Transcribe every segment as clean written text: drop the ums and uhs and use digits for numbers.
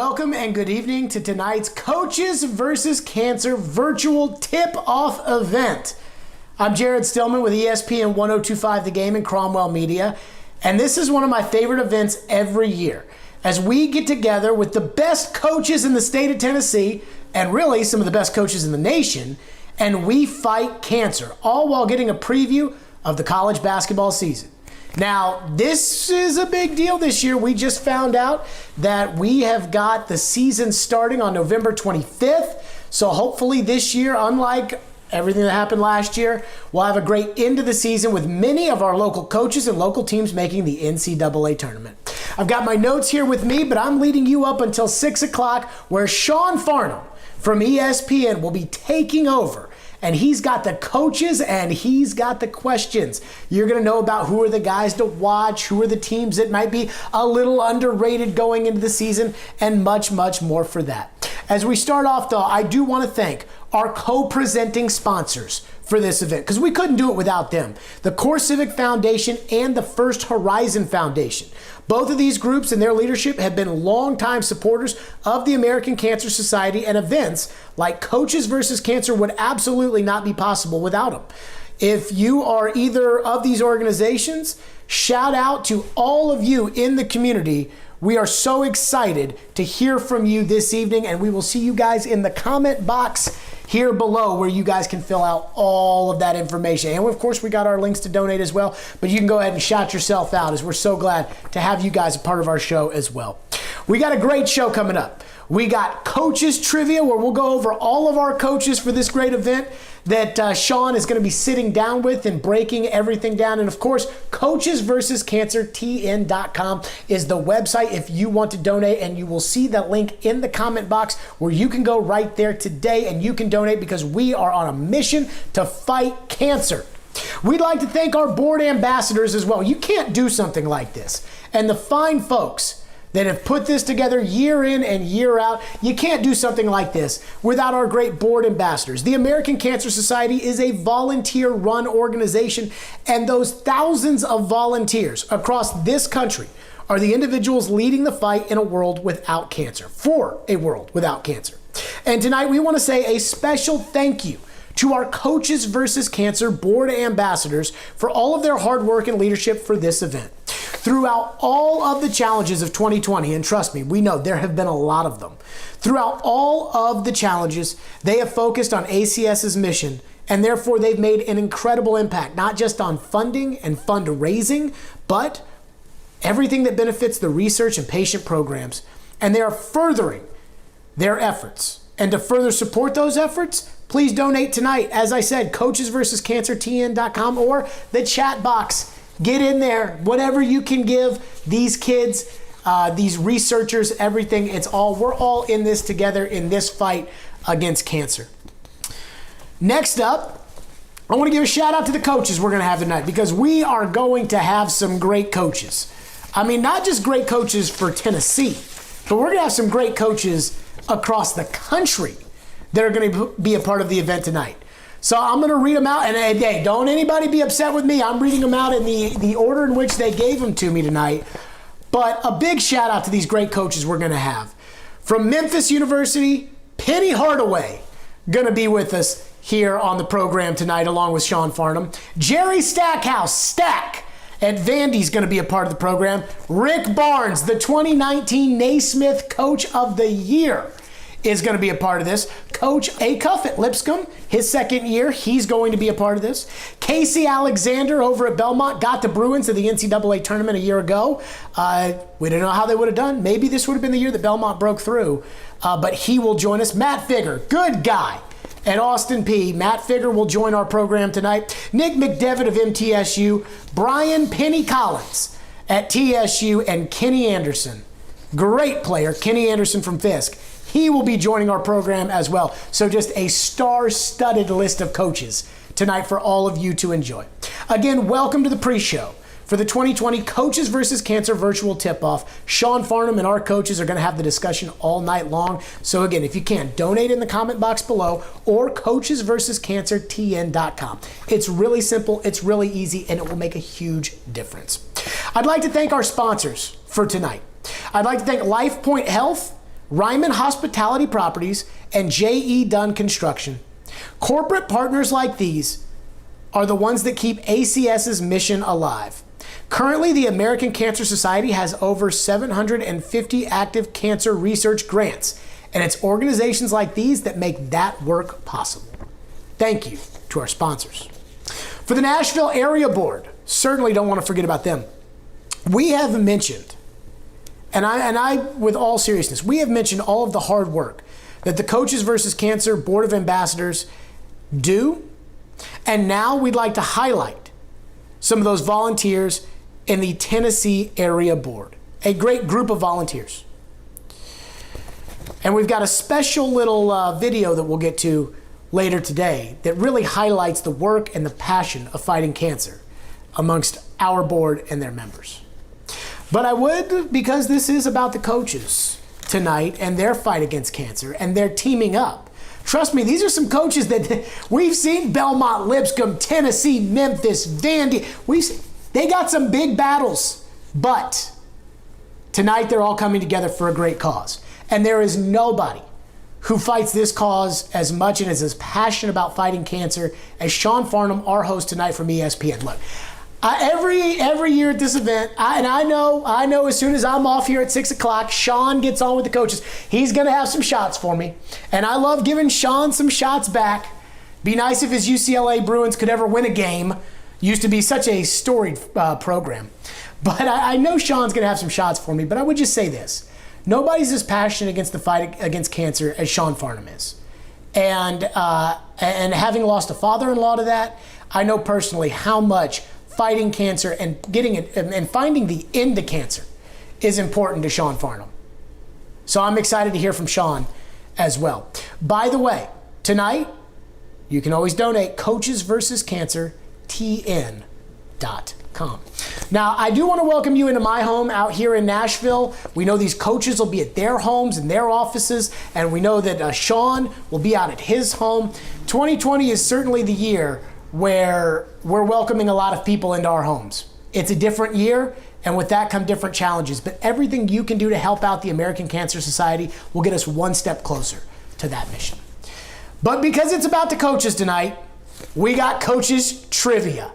Welcome and good evening to tonight's Coaches vs. Cancer virtual tip-off event. I'm Jared Stillman with ESPN 1025 The Game and Cromwell Media, and this is one of my favorite events every year as we get together with the best coaches in the state of Tennessee and really some of the best coaches in the nation, and we fight cancer, all while getting a preview of the college basketball season. Now, this is a big deal this year. We just found out that we have got the season starting on November 25th. So hopefully this year, unlike everything that happened last year, we'll have a great end of the season with many of our local coaches and local teams making the NCAA tournament. I've got my notes here with me, but I'm leading you up until 6 o'clock where Sean Farnham from ESPN will be taking over. And he's got the coaches and he's got the questions. You're going to know about who are the guys to watch, who are the teams that might be a little underrated going into the season, and much, much more for that. As we start off, though, I do want to thank our co-presenting sponsors for this event, because we couldn't do it without them. The CoreCivic Foundation and the First Horizon Foundation. Both of these groups and their leadership have been longtime supporters of the American Cancer Society, and events like Coaches vs. Cancer would absolutely not be possible without them. If you are either of these organizations, shout out to all of you in the community. We are so excited to hear from you this evening, and we will see you guys in the comment box here below where you guys can fill out all of that information. And of course, we got our links to donate as well, but you can go ahead and shout yourself out as we're so glad to have you guys a part of our show as well. We got a great show coming up. We got coaches trivia where we'll go over all of our coaches for this great event that Sean is going to be sitting down with and breaking everything down. And of course, coachesversuscancertn.com is the website if you want to donate, and you will see that link in the comment box where you can go right there today and you can donate because we are on a mission to fight cancer. We'd like to thank our board ambassadors as well. You can't do something like this. And the fine folks that have put this together year in and year out. You can't do something like this without our great board ambassadors. The American Cancer Society is a volunteer-run organization, and those thousands of volunteers across this country are the individuals leading the fight in a world without cancer, for a world without cancer. And tonight we want to say a special thank you to our Coaches vs. Cancer board ambassadors for all of their hard work and leadership for this event. Throughout all of the challenges of 2020, and trust me, we know there have been a lot of them. Throughout all of the challenges, they have focused on ACS's mission, and therefore they've made an incredible impact, not just on funding and fundraising, but everything that benefits the research and patient programs. And they are furthering their efforts. And to further support those efforts, please donate tonight. As I said, coachesversuscancertn.com or the chat box. Get in there. Whatever you can give these kids, these researchers, everything. We're all in this together in this fight against cancer. Next up, I want to give a shout out to the coaches we're going to have tonight, because we are going to have some great coaches. I mean, not just great coaches for Tennessee, but we're going to have some great coaches across the country that are going to be a part of the event tonight. So I'm going to read them out, and hey, don't anybody be upset with me. I'm reading them out in the order in which they gave them to me tonight. But a big shout out to these great coaches we're going to have. From Memphis University, Penny Hardaway, going to be with us here on the program tonight along with Sean Farnham. Jerry Stackhouse, Stack, at Vandy's going to be a part of the program. Rick Barnes, the 2019 Naismith Coach of the Year, is going to be a part of this. Coach Acuff at Lipscomb, his second year, he's going to be a part of this. Casey Alexander over at Belmont got the Bruins to the NCAA tournament a year ago. We don't know how they would have done. Maybe this would have been the year that Belmont broke through, but he will join us. Matt Figger, good guy at Austin Peay. Matt Figger will join our program tonight. Nick McDevitt of MTSU, Brian Penny Collins at TSU, and Kenny Anderson, great player, Kenny Anderson from Fisk. He will be joining our program as well. So just a star-studded list of coaches tonight for all of you to enjoy. Again, welcome to the pre-show for the 2020 Coaches vs. Cancer virtual tip-off. Sean Farnham and our coaches are going to have the discussion all night long. So again, if you can, donate in the comment box below or coachesversuscancertn.com. It's really simple, it's really easy, and it will make a huge difference. I'd like to thank our sponsors for tonight. I'd like to thank LifePoint Health Ryman Hospitality Properties, and J.E. Dunn Construction. Corporate partners like these are the ones that keep ACS's mission alive. Currently, the American Cancer Society has over 750 active cancer research grants, and it's organizations like these that make that work possible. Thank you to our sponsors. For the Nashville Area Board, certainly don't want to forget about them. We have mentioned, and I, with all seriousness, we have mentioned all of the hard work that the Coaches vs. Cancer Board of Ambassadors do, and now we'd like to highlight some of those volunteers in the Tennessee Area Board, a great group of volunteers. And we've got a special little video that we'll get to later today that really highlights the work and the passion of fighting cancer amongst our board and their members. But I would, because this is about the coaches tonight and their fight against cancer and their teaming up. Trust me, these are some coaches that we've seen: Belmont, Lipscomb, Tennessee, Memphis, Vandy. They got some big battles, but tonight they're all coming together for a great cause. And there is nobody who fights this cause as much and is as passionate about fighting cancer as Sean Farnham, our host tonight from ESPN. Look, every year at this event, I know as soon as I'm off here at 6 o'clock, Sean gets on with the coaches. He's going to have some shots for me. And I love giving Sean some shots back. Be nice if his UCLA Bruins could ever win a game. Used to be such a storied program. But I know Sean's going to have some shots for me. But I would just say this. Nobody's as passionate against the fight against cancer as Sean Farnham is. And having lost a father-in-law to that, I know personally how much fighting cancer and getting it and finding the end to cancer is important to Sean Farnham. So I'm excited to hear from Sean as well. By the way, tonight, you can always donate Coaches vs. Cancer, TN.com. Now, I do want to welcome you into my home out here in Nashville. We know these coaches will be at their homes and their offices, and we know that Sean will be out at his home. 2020 is certainly the year where we're welcoming a lot of people into our homes. It's a different year, and with that come different challenges. But everything you can do to help out the American Cancer Society will get us one step closer to that mission. But because it's about the coaches tonight, we got coaches trivia.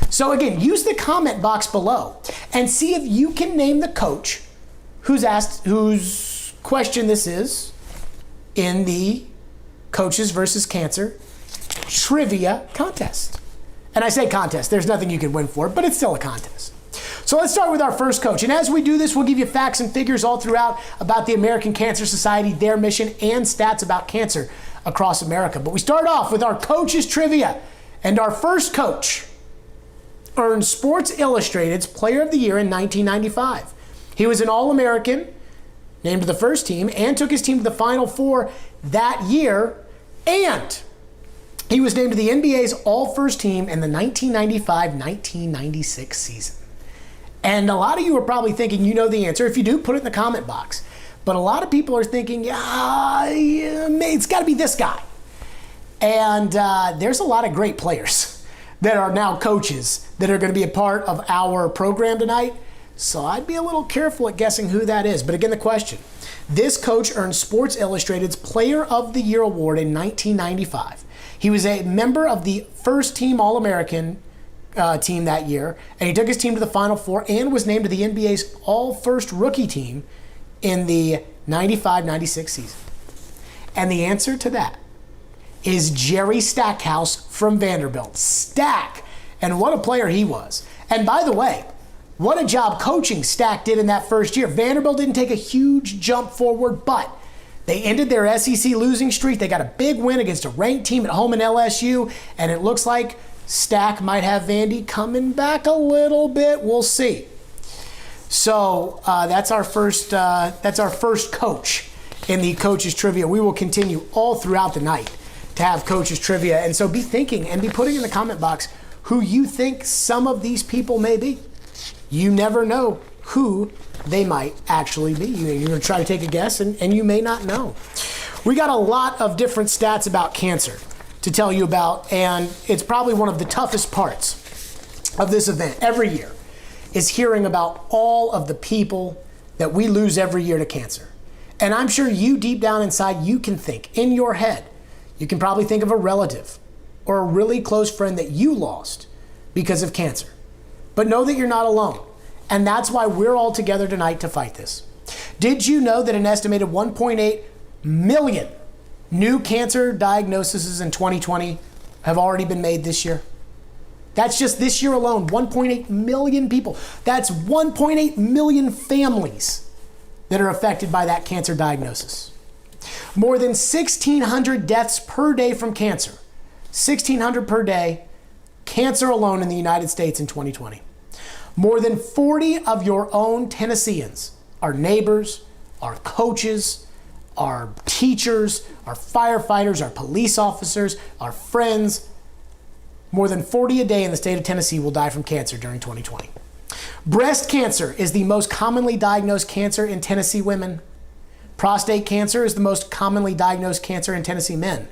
So again, use the comment box below and see if you can name the coach whose question this is in the Coaches vs. Cancer trivia contest. And I say contest, there's nothing you can win for it, but it's still a contest. So let's start with our first coach. And as we do this, we'll give you facts and figures all throughout about the American Cancer Society, their mission, and stats about cancer across America. But we start off with our coaches trivia. And our first coach earned Sports Illustrated's Player of the Year in 1995. He was an All-American, named to the first team, and took his team to the Final Four that year. And he was named to the NBA's All-First Team in the 1995-1996 season. And a lot of you are probably thinking you know the answer. If you do, put it in the comment box. But a lot of people are thinking, it's got to be this guy. And there's a lot of great players that are now coaches that are going to be a part of our program tonight. So I'd be a little careful at guessing who that is. But again, the question. This coach earned Sports Illustrated's Player of the Year award in 1995. He was a member of the first team All-American team that year, and he took his team to the Final Four and was named to the NBA's All-First Rookie team in the 95-96 season. And the answer to that is Jerry Stackhouse from Vanderbilt. Stack! And what a player he was. And by the way, what a job coaching Stack did in that first year. Vanderbilt didn't take a huge jump forward, but they ended their SEC losing streak. They got a big win against a ranked team at home in LSU, and it looks like Stack might have Vandy coming back a little bit. We'll see. So that's our first coach in the Coaches Trivia. We will continue all throughout the night to have Coaches Trivia, and so be thinking and be putting in the comment box who you think some of these people may be. You never know who they might actually be. You're going to try to take a guess, and you may not know. We got a lot of different stats about cancer to tell you about, and it's probably one of the toughest parts of this event every year is hearing about all of the people that we lose every year to cancer. And I'm sure you deep down inside, you can think in your head, you can probably think of a relative or a really close friend that you lost because of cancer. But know that you're not alone. And that's why we're all together tonight to fight this. Did you know that an estimated 1.8 million new cancer diagnoses in 2020 have already been made this year? That's just this year alone, 1.8 million people. That's 1.8 million families that are affected by that cancer diagnosis. More than 1,600 deaths per day from cancer. 1,600 per day, cancer alone in the United States in 2020. More than 40 of your own Tennesseans, our neighbors, our coaches, our teachers, our firefighters, our police officers, our friends, more than 40 a day in the state of Tennessee will die from cancer during 2020. Breast cancer is the most commonly diagnosed cancer in Tennessee women. Prostate cancer is the most commonly diagnosed cancer in Tennessee men.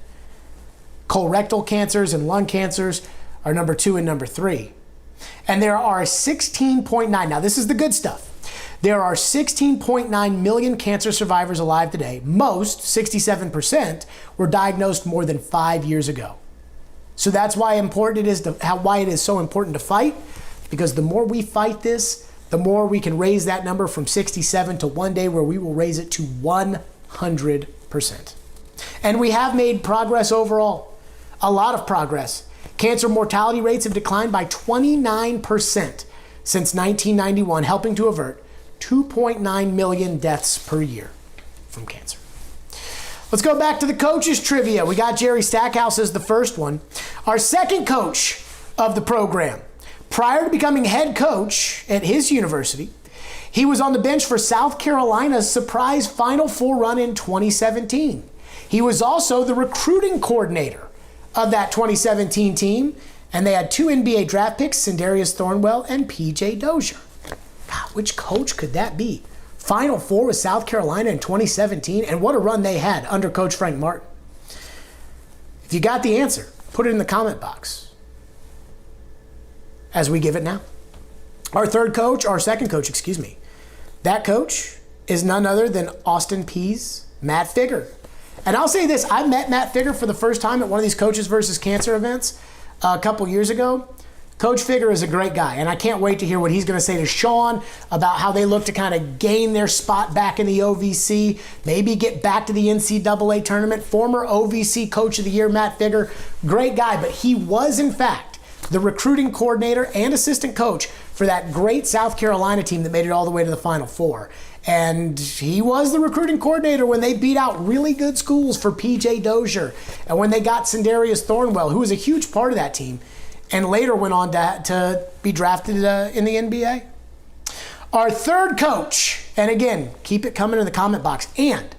Colorectal cancers and lung cancers are number 2 and number 3. And there are 16.9, now this is the good stuff. There are 16.9 million cancer survivors alive today. Most, 67%, were diagnosed more than 5 years ago. So that's why why it is so important to fight, because the more we fight this, the more we can raise that number from 67 to one day where we will raise it to 100%. And we have made progress overall, a lot of progress. Cancer mortality rates have declined by 29% since 1991, helping to avert 2.9 million deaths per year from cancer. Let's go back to the coaches trivia. We got Jerry Stackhouse as the first one. Our second coach of the program. Prior to becoming head coach at his university, he was on the bench for South Carolina's surprise Final Four run in 2017. He was also the recruiting coordinator of that 2017 team, and they had 2 NBA draft picks, Sindarius Thornwell and P.J. Dozier. God, which coach could that be? Final Four with South Carolina in 2017, and what a run they had under Coach Frank Martin. If you got the answer, put it in the comment box as we give it now. Our second coach, that coach is none other than Austin Peay's Matt Figger. And I'll say this, I met Matt Figger for the first time at one of these Coaches versus Cancer events a couple years ago. Coach Figger is a great guy, and I can't wait to hear what he's going to say to Sean about how they look to kind of gain their spot back in the OVC, maybe get back to the NCAA tournament. Former OVC Coach of the Year, Matt Figger, great guy, but he was, in fact, the recruiting coordinator and assistant coach for that great South Carolina team that made it all the way to the Final Four. And he was the recruiting coordinator when they beat out really good schools for P.J. Dozier, and when they got Sindarius Thornwell, who was a huge part of that team, and later went on to be drafted in the NBA. Our third coach, and again, keep it coming in the comment box, and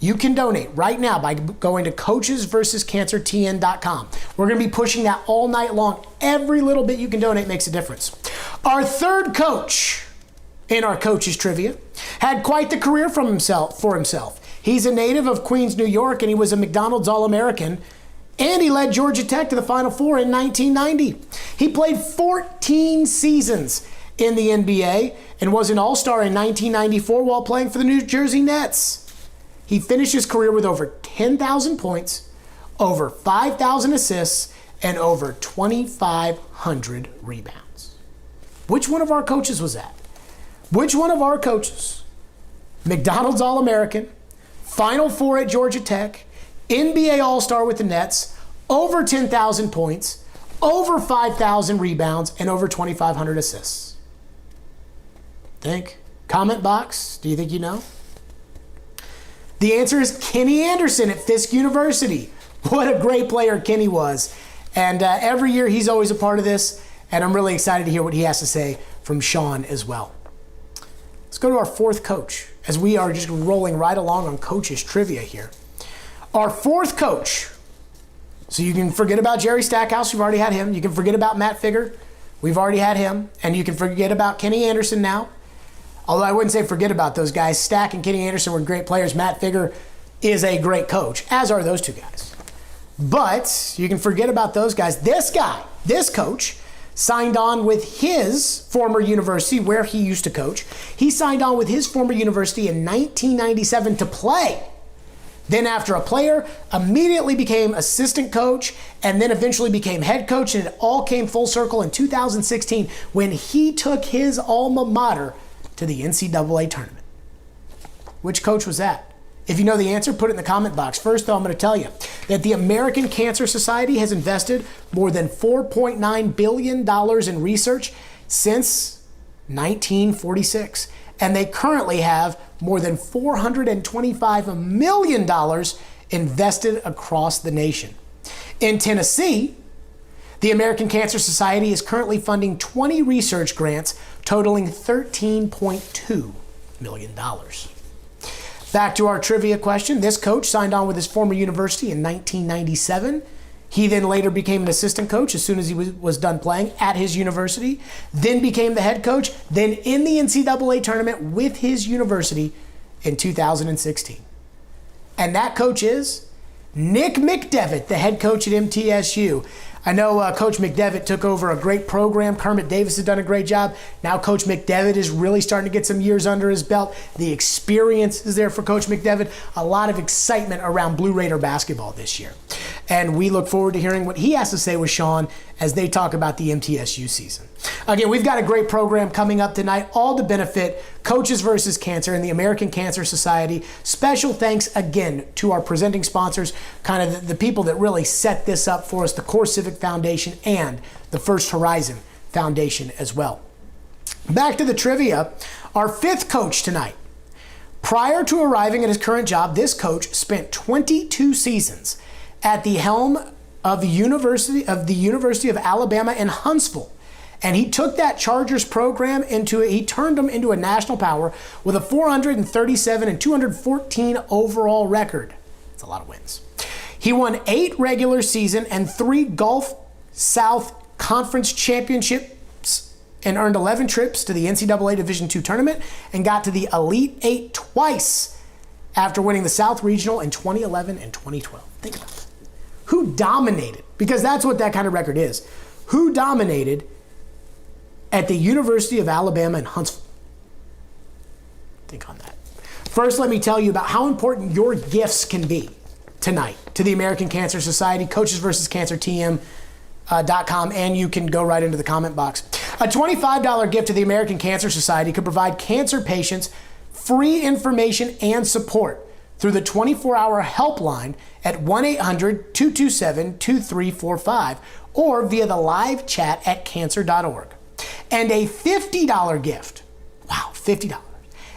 you can donate right now by going to coachesversuscancertn.com. We're going to be pushing that all night long. Every little bit you can donate makes a difference. Our third coach in our coaches trivia had quite the career for himself. He's a native of Queens, New York, and he was a McDonald's All-American, and he led Georgia Tech to the Final Four in 1990. He played 14 seasons in the NBA and was an All-Star in 1994 while playing for the New Jersey Nets. He finished his career with over 10,000 points, over 5,000 assists, and over 2,500 rebounds. Which one of our coaches was that? Which one of our coaches, McDonald's All-American, Final Four at Georgia Tech, NBA All-Star with the Nets, over 10,000 points, over 5,000 rebounds, and over 2,500 assists? Think? Comment box, do you think you know? The answer is Kenny Anderson at Fisk University. What a great player Kenny was. And every year he's always a part of this, and I'm really excited to hear what he has to say from Sean as well. Let's go to our fourth coach, as we are just rolling right along on coaches trivia here. Our fourth coach, so you can forget about Jerry Stackhouse, you've already had him. You can forget about Matt Figger, we've already had him. And you can forget about Kenny Anderson now. Although I wouldn't say forget about those guys. Stack and Kenny Anderson were great players. Matt Figger is a great coach, as are those two guys. But you can forget about those guys. This guy, this coach, signed on with his former university where he used to coach. He signed on with his former university in 1997 to play. Then after a player, immediately became assistant coach and then eventually became head coach, and it all came full circle in 2016 when he took his alma mater to the NCAA tournament. Which coach was that? If you know the answer, put it in the comment box. First, though, I'm going to tell you that the American Cancer Society has invested more than $4.9 billion in research since 1946. And they currently have more than $425 million invested across the nation. In Tennessee, the American Cancer Society is currently funding 20 research grants totaling $13.2 million. Back to our trivia question. This coach signed on with his former university in 1997. He then later became an assistant coach as soon as he was done playing at his university, then became the head coach, then in the NCAA tournament with his university in 2016. And that coach is Nick McDevitt, the head coach at MTSU. I know Coach McDevitt took over a great program. Kermit Davis has done a great job. Now Coach McDevitt is really starting to get some years under his belt. The experience is there for Coach McDevitt. A lot of excitement around Blue Raider basketball this year. And we look forward to hearing what he has to say with Sean as they talk about the MTSU season. Again, we've got a great program coming up tonight, all to benefit Coaches versus Cancer and the American Cancer Society. Special thanks again to our presenting sponsors, kind of the people that really set this up for us, the Core Civic Foundation and the First Horizon Foundation as well. Back to the trivia, our fifth coach tonight. Prior to arriving at his current job, this coach spent 22 seasons at the helm of the University of Alabama in Huntsville. And he took that Chargers program he turned them into a national power with a 437 and 214 overall record. That's a lot of wins. He won 8 regular season and 3 Gulf South Conference championships and earned 11 trips to the NCAA Division II tournament and got to the Elite 8 twice after winning the South Regional in 2011 and 2012. Think about that. Who dominated? Because that's what that kind of record is. Who dominated at the University of Alabama in Huntsville? Think on that. First, let me tell you about how important your gifts can be tonight to the American Cancer Society, Coaches vs. Cancer TM.com, and you can go right into the comment box. A $25 gift to the American Cancer Society could provide cancer patients free information and support through the 24-hour helpline at 1-800-227-2345 or via the live chat at cancer.org. And a $50 gift, wow, $50.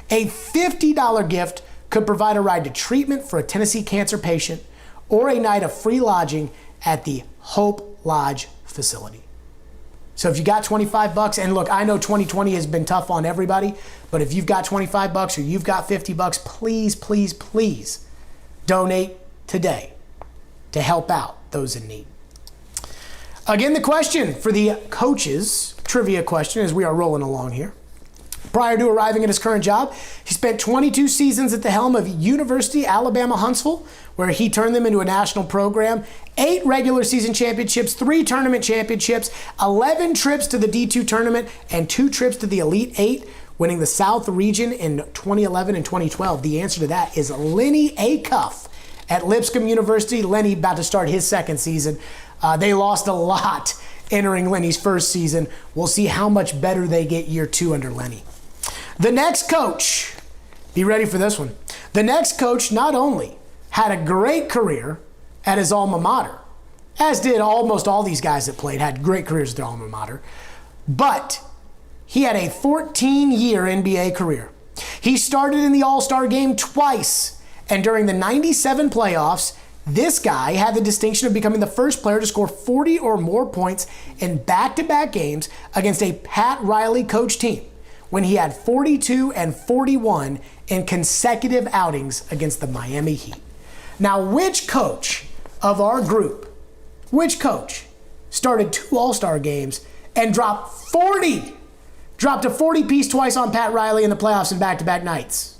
A $50 gift could provide a ride to treatment for a Tennessee cancer patient or a night of free lodging at the Hope Lodge facility. So if you got $25, and look, I know 2020 has been tough on everybody, but if you've got $25 or you've got $50, please, please, please donate today to help out those in need. Again, the question for the coaches trivia question as we are rolling along here. Prior to arriving at his current job, he spent 22 seasons at the helm of University Alabama Huntsville, where he turned them into a national program, 8 regular season championships, 3 tournament championships, 11 trips to the D2 tournament, and 2 trips to the Elite 8, winning the South region in 2011 and 2012. The answer to that is Lenny Acuff at Lipscomb University. Lenny about to start his second season. They lost a lot entering Lenny's first season. We'll see how much better they get year 2 under Lenny. The next coach, be ready for this one. The next coach not only had a great career at his alma mater, as did almost all these guys that played, had great careers at their alma mater, but he had a 14-year NBA career. He started in the All-Star game twice, and during the 97 playoffs, this guy had the distinction of becoming the first player to score 40 or more points in back-to-back games against a Pat Riley coach team when he had 42 and 41 in consecutive outings against the Miami Heat. Now, which coach of our group, which coach started 2 All-Star games and dropped a 40-piece twice on Pat Riley in the playoffs in back-to-back nights?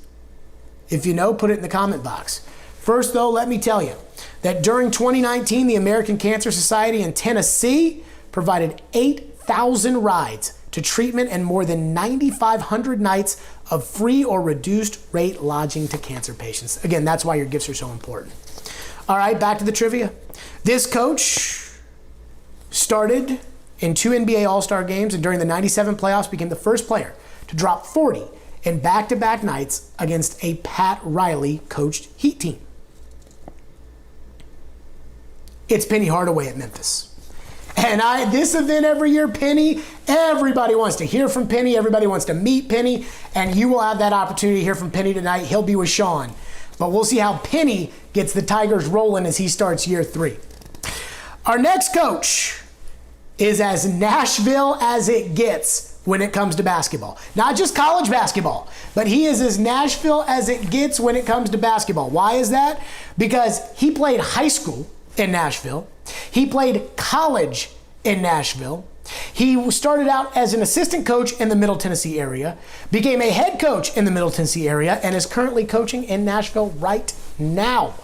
If you know, put it in the comment box. First, though, let me tell you that during 2019, the American Cancer Society in Tennessee provided 8 1,000 rides to treatment and more than 9,500 nights of free or reduced rate lodging to cancer patients. Again, that's why your gifts are so important. All right, back to the trivia. This coach started in 2 NBA All-Star games and during the 97 playoffs became the first player to drop 40 in back-to-back nights against a Pat Riley coached Heat team. It's Penny Hardaway at Memphis. And this event every year, Penny, everybody wants to hear from Penny. Everybody wants to meet Penny. And you will have that opportunity to hear from Penny tonight. He'll be with Sean. But we'll see how Penny gets the Tigers rolling as he starts year 3. Our next coach is as Nashville as it gets when it comes to basketball. Not just college basketball, but he is as Nashville as it gets when it comes to basketball. Why is that? Because he played high school in Nashville. He played college in Nashville. He started out as an assistant coach in the Middle Tennessee area, became a head coach in the Middle Tennessee area, and is currently coaching in Nashville right now.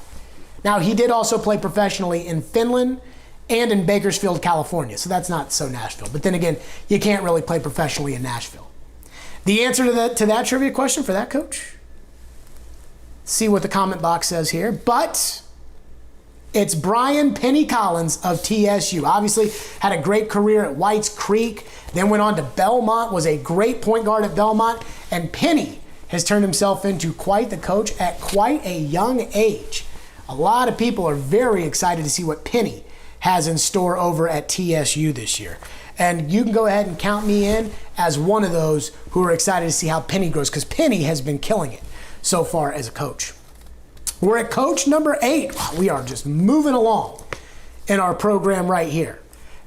Now, he did also play professionally in Finland and in Bakersfield, California, so that's not so Nashville. But then again, you can't really play professionally in Nashville. The answer to that trivia question for that coach? See what the comment box says here. But it's Brian Penny Collins of TSU. Obviously had a great career at Whites Creek, then went on to Belmont, was a great point guard at Belmont, and Penny has turned himself into quite the coach at quite a young age. A lot of people are very excited to see what Penny has in store over at TSU this year. And you can go ahead and count me in as one of those who are excited to see how Penny grows, because Penny has been killing it so far as a coach. We're at coach number 8. We are just moving along in our program right here.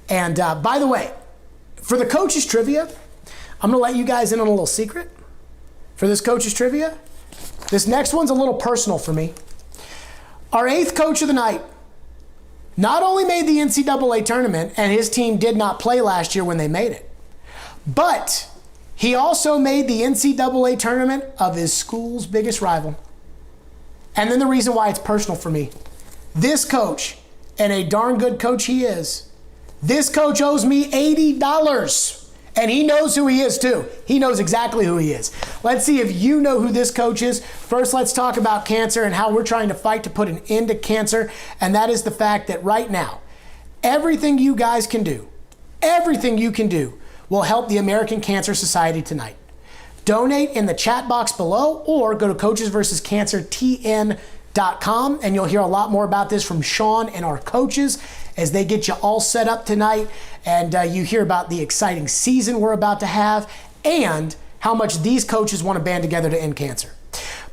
And by the way, for the coaches trivia, I'm going to let you guys in on a little secret. For this coaches trivia, this next one's a little personal for me. Our 8th coach of the night not only made the NCAA tournament, and his team did not play last year when they made it, but he also made the NCAA tournament of his school's biggest rival. And then the reason why it's personal for me, this coach, and a darn good coach he is, this coach owes me $80. And he knows who he is too. He knows exactly who he is. Let's see if you know who this coach is. First, let's talk about cancer and how we're trying to fight to put an end to cancer. And that is the fact that right now, everything you guys can do, everything you can do will help the American Cancer Society tonight. Donate in the chat box below or go to coachesversuscancertn.com and you'll hear a lot more about this from Sean and our coaches as they get you all set up tonight, and you hear about the exciting season we're about to have and how much these coaches want to band together to end cancer.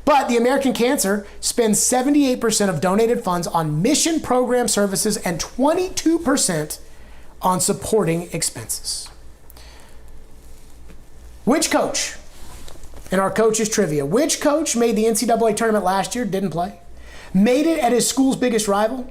But the American Cancer spends 78% of donated funds on mission program services and 22% on supporting expenses. Which coach, in our coaches trivia, which coach made the NCAA tournament last year, didn't play, made it at his school's biggest rival,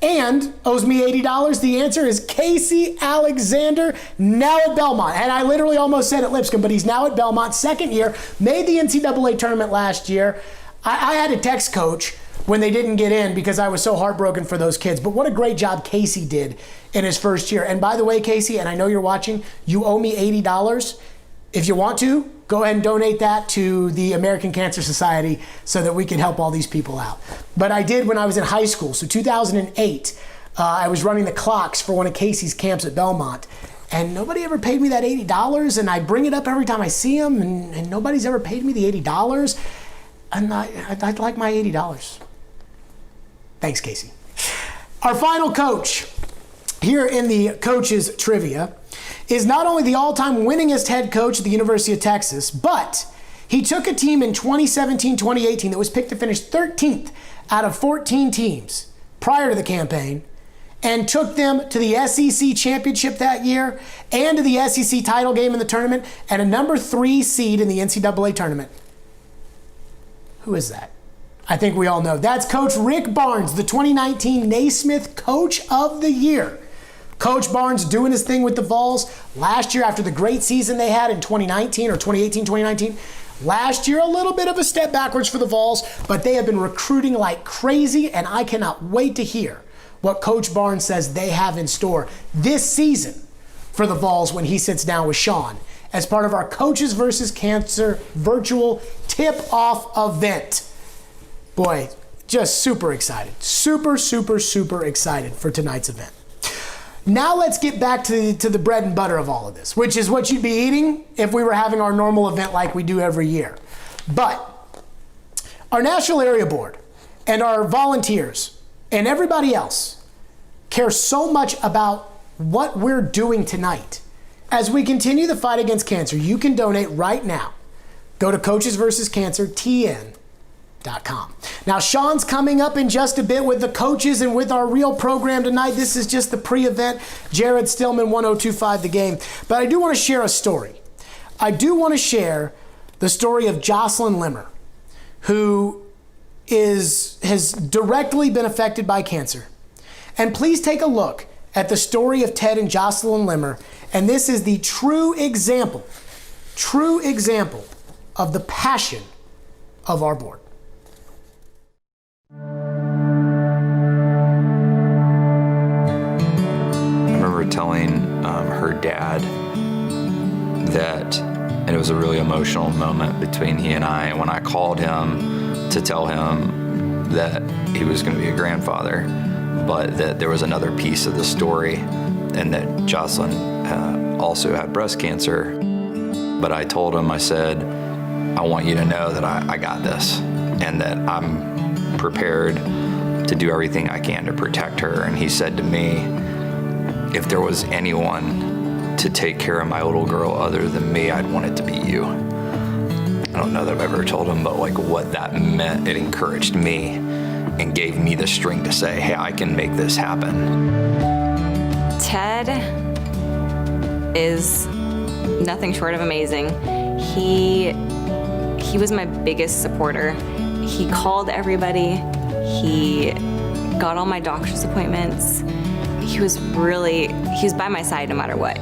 and owes me $80? The answer is Casey Alexander, now at Belmont. And I literally almost said at Lipscomb, but he's now at Belmont, second year, made the NCAA tournament last year. I had to text coach when they didn't get in because I was so heartbroken for those kids. But what a great job Casey did in his first year. And by the way, Casey, and I know you're watching, you owe me $80. If you want to, go ahead and donate that to the American Cancer Society so that we can help all these people out. But I did when I was in high school. So 2008, I was running the clocks for one of Casey's camps at Belmont. And nobody ever paid me that $80. And I bring it up every time I see them. And nobody's ever paid me the $80. And I'd like my $80. Thanks, Casey. Our final coach here in the coaches trivia is not only the all-time winningest head coach at the University of Texas, but he took a team in 2017-2018 that was picked to finish 13th out of 14 teams prior to the campaign and took them to the SEC championship that year and to the SEC title game in the tournament and a number 3 seed in the NCAA tournament. Who is that? I think we all know. That's Coach Rick Barnes, the 2019 Naismith Coach of the Year. Coach Barnes doing his thing with the Vols last year after the great season they had in 2019 or 2018-2019. Last year, a little bit of a step backwards for the Vols, but they have been recruiting like crazy, and I cannot wait to hear what Coach Barnes says they have in store this season for the Vols when he sits down with Sean as part of our Coaches vs. Cancer virtual tip-off event. Boy, just super excited. Super, super, super excited for tonight's event. Now let's get back to the bread and butter of all of this, which is what you'd be eating if we were having our normal event like we do every year. But our National Area Board and our volunteers and everybody else care so much about what we're doing tonight. As we continue the fight against cancer, you can donate right now. Go to coachesversuscancertn.com. Now, Sean's coming up in just a bit with the coaches and with our real program tonight. This is just the pre-event. Jared Stillman, 1025 The Game. But I do want to share a story. I do want to share the story of Jocelyn Limmer, who has directly been affected by cancer. And please take a look at the story of Ted and Jocelyn Limmer. And this is the true example of the passion of our board. I remember telling her dad that, and it was a really emotional moment between he and I, when I called him to tell him that he was going to be a grandfather, but that there was another piece of the story, and that Jocelyn also had breast cancer. But I told him, I said, I want you to know that I got this, and that I'm prepared to do everything I can to protect her. And he said to me, if there was anyone to take care of my little girl other than me, I'd want it to be you. I don't know that I've ever told him, but like what that meant, it encouraged me and gave me the strength to say, hey, I can make this happen. Ted is nothing short of amazing. He was my biggest supporter. He called everybody. He got all my doctor's appointments. He was by my side no matter what.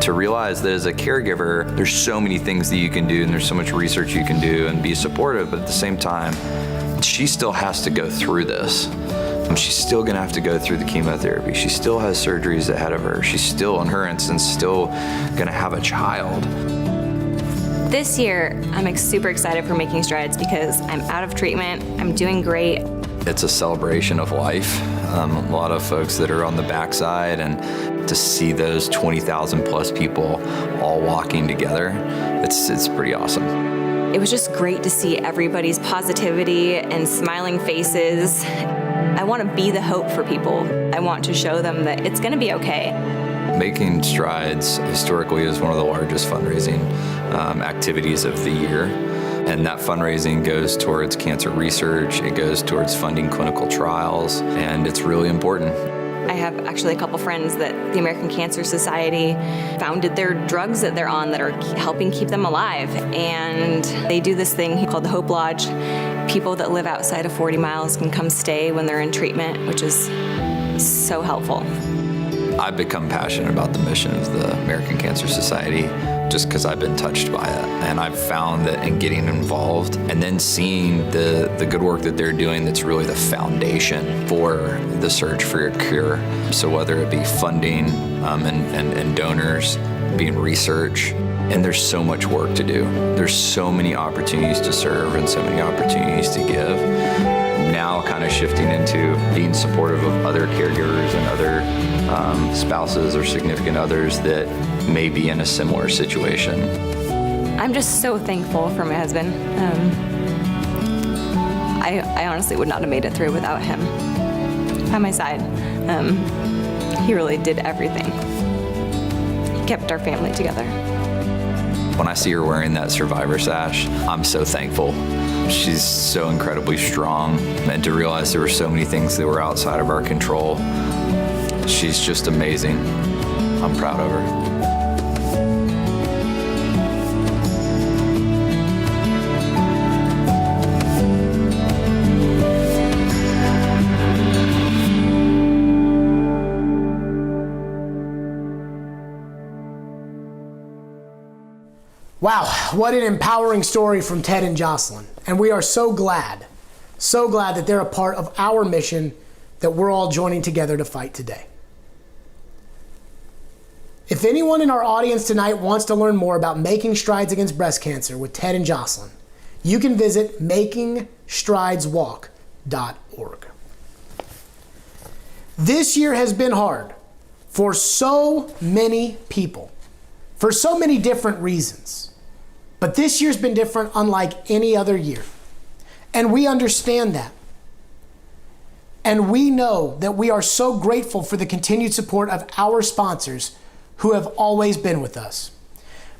To realize that as a caregiver, there's so many things that you can do and there's so much research you can do and be supportive, but at the same time, she still has to go through this. She's still gonna have to go through the chemotherapy. She still has surgeries ahead of her. She's still, in her instance, still gonna have a child. This year, I'm super excited for Making Strides because I'm out of treatment, I'm doing great. It's a celebration of life. A lot of folks that are on the backside, and to see those 20,000 plus people all walking together, it's pretty awesome. It was just great to see everybody's positivity and smiling faces. I want to be the hope for people. I want to show them that it's going to be okay. Making Strides historically is one of the largest fundraising activities of the year. And that fundraising goes towards cancer research, it goes towards funding clinical trials, and it's really important. I have actually a couple friends that the American Cancer Society founded their drugs that they're on that are helping keep them alive. And they do this thing called the Hope Lodge. People that live outside of 40 miles can come stay when they're in treatment, which is so helpful. I've become passionate about the mission of the American Cancer Society just because I've been touched by it. And I've found that in getting involved and then seeing the good work that they're doing, that's really the foundation for the search for a cure. So whether it be funding and donors, being research, and there's so much work to do. There's so many opportunities to serve and so many opportunities to give. Now kind of shifting into being supportive of other caregivers and other spouses or significant others that may be in a similar situation. I'm just so thankful for my husband. I honestly would not have made it through without him by my side. He really did everything. He kept our family together. When I see her wearing that survivor sash, I'm so thankful. She's so incredibly strong, and to realize there were so many things that were outside of our control, she's just amazing. I'm proud of her. Wow, what an empowering story from Ted and Jocelyn. And we are so glad that they're a part of our mission that we're all joining together to fight today. If anyone in our audience tonight wants to learn more about making strides against breast cancer with Ted and Jocelyn, you can visit makingstrideswalk.org. This year has been hard for so many people, for so many different reasons. But this year's been different unlike any other year. And we understand that. And we know that we are so grateful for the continued support of our sponsors who have always been with us.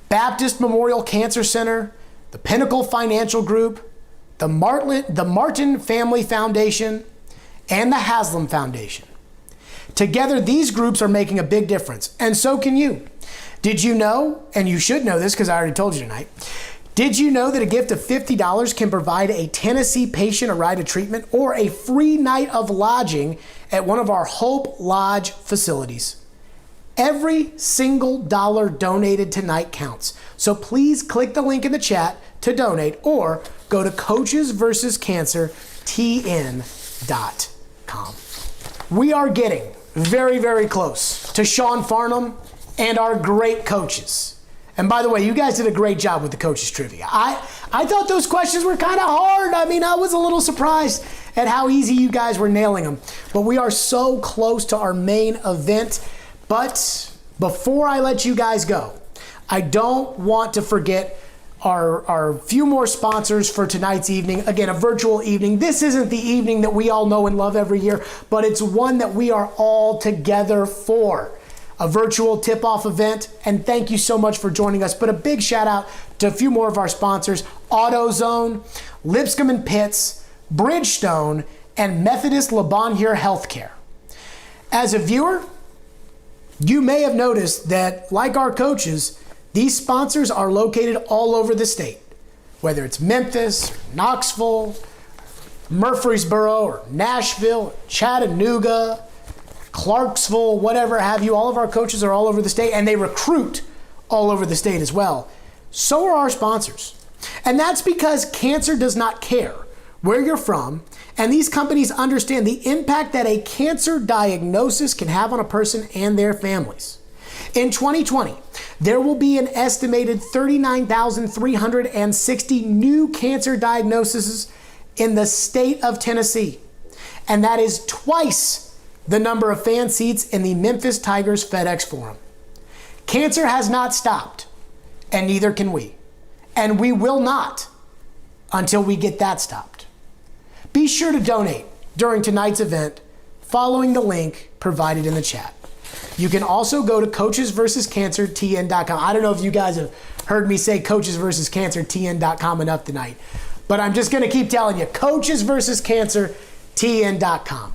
Baptist Memorial Cancer Center, the Pinnacle Financial Group, the Martin Family Foundation, and the Haslam Foundation. Together, these groups are making a big difference, and so can you. Did you know, and you should know this because I already told you tonight, did you know that a gift of $50 can provide a Tennessee patient a ride to treatment or a free night of lodging at one of our Hope Lodge facilities? Every single dollar donated tonight counts. So please click the link in the chat to donate or go to coachesversuscancertn.com. We are getting very, very close to Sean Farnham and our great coaches. And by the way, you guys did a great job with the coaches trivia. I thought those questions were kind of hard. I mean, I was a little surprised at how easy you guys were nailing them. But we are so close to our main event. But before I let you guys go, I don't want to forget our few more sponsors for tonight's evening. Again, a virtual evening. This isn't the evening that we all know and love every year, but it's one that we are all together for. A virtual tip-off event, and thank you so much for joining us. But a big shout out to a few more of our sponsors, AutoZone, Lipscomb and Pitts, Bridgestone, and Methodist Le Bonheur Healthcare. As a viewer, you may have noticed that, like our coaches, these sponsors are located all over the state. Whether it's Memphis, Knoxville, Murfreesboro, or Nashville, or Chattanooga, Clarksville, whatever have you, all of our coaches are all over the state, and they recruit all over the state as well. So are our sponsors. And that's because cancer does not care where you're from, and these companies understand the impact that a cancer diagnosis can have on a person and their families. In 2020, there will be an estimated 39,360 new cancer diagnoses in the state of Tennessee, and that is twice the number of fan seats in the Memphis Tigers FedEx Forum. Cancer has not stopped, and neither can we. And we will not until we get that stopped. Be sure to donate during tonight's event following the link provided in the chat. You can also go to coachesversuscancertn.com. I don't know if you guys have heard me say coachesversuscancertn.com enough tonight, but I'm just going to keep telling you, coachesversuscancertn.com.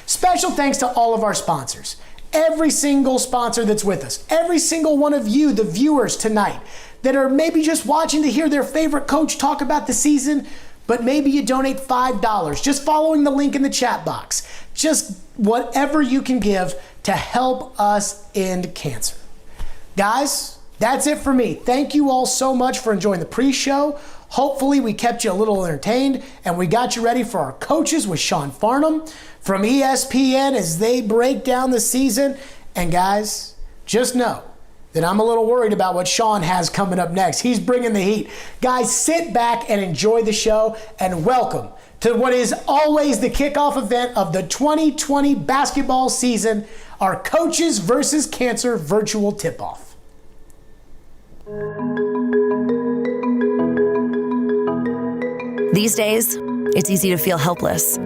Special thanks to all of our sponsors. Every single sponsor that's with us. Every single one of you, the viewers tonight, that are maybe just watching to hear their favorite coach talk about the season, but maybe you donate $5, just following the link in the chat box. Just whatever you can give to help us end cancer. Guys, that's it for me. Thank you all so much for enjoying the pre-show. Hopefully we kept you a little entertained and we got you ready for our coaches with Sean Farnham from ESPN as they break down the season. And guys, just know that I'm a little worried about what Sean has coming up next. He's bringing the heat. Guys, sit back and enjoy the show, and welcome to what is always the kickoff event of the 2020 basketball season, our Coaches versus Cancer virtual tip-off. These days, it's easy to feel helpless.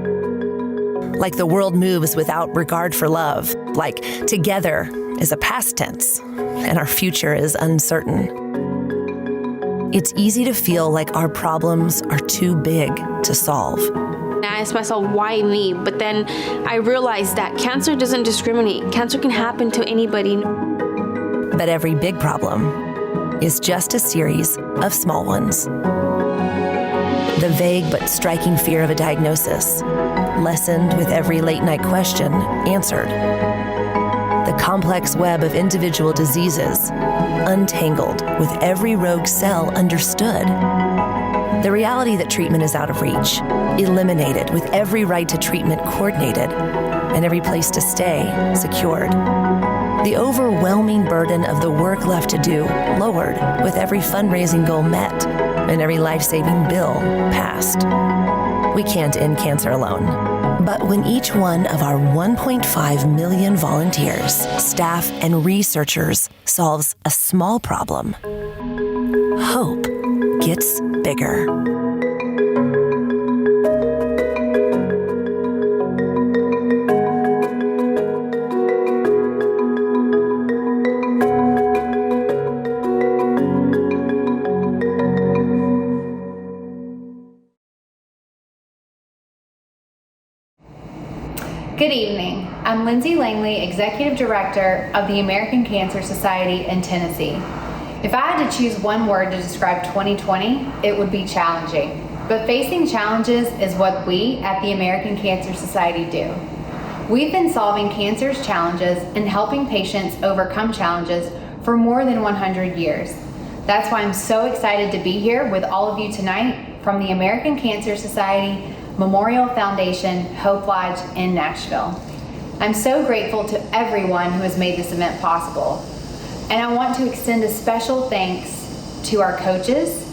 Like the world moves without regard for love. Like together is a past tense, and our future is uncertain. It's easy to feel like our problems are too big to solve. I asked myself, why me? But then I realized that cancer doesn't discriminate. Cancer can happen to anybody. But every big problem is just a series of small ones. The vague but striking fear of a diagnosis, lessened with every late-night question answered. The complex web of individual diseases, untangled with every rogue cell understood. The reality that treatment is out of reach, eliminated with every right to treatment coordinated, and every place to stay secured. The overwhelming burden of the work left to do lowered with every fundraising goal met and every life-saving bill passed. We can't end cancer alone. But when each one of our 1.5 million volunteers, staff, and researchers solves a small problem, hope gets bigger. Good evening. I'm Lindsay Langley, Executive Director of the American Cancer Society in Tennessee. If I had to choose one word to describe 2020, it would be challenging. But facing challenges is what we at the American Cancer Society do. We've been solving cancer's challenges and helping patients overcome challenges for more than 100 years. That's why I'm so excited to be here with all of you tonight from the American Cancer Society Memorial Foundation Hope Lodge in Nashville. I'm so grateful to everyone who has made this event possible. And I want to extend a special thanks to our coaches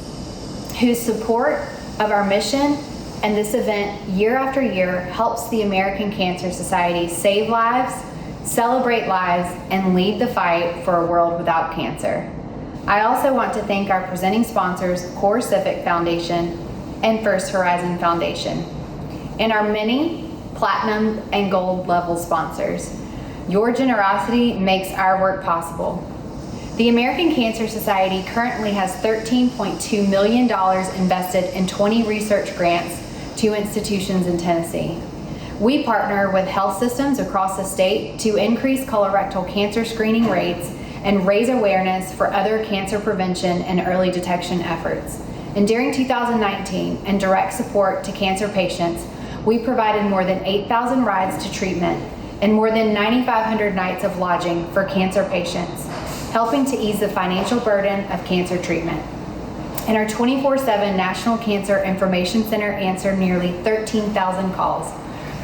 whose support of our mission and this event year after year helps the American Cancer Society save lives, celebrate lives, and lead the fight for a world without cancer. I also want to thank our presenting sponsors, Core Civic Foundation and First Horizon Foundation, and our many platinum and gold level sponsors. Your generosity makes our work possible. The American Cancer Society currently has $13.2 million invested in 20 research grants to institutions in Tennessee. We partner with health systems across the state to increase colorectal cancer screening rates and raise awareness for other cancer prevention and early detection efforts. And during 2019, in direct support to cancer patients, we provided more than 8,000 rides to treatment and more than 9,500 nights of lodging for cancer patients, helping to ease the financial burden of cancer treatment. And our 24/7 National Cancer Information Center answered nearly 13,000 calls,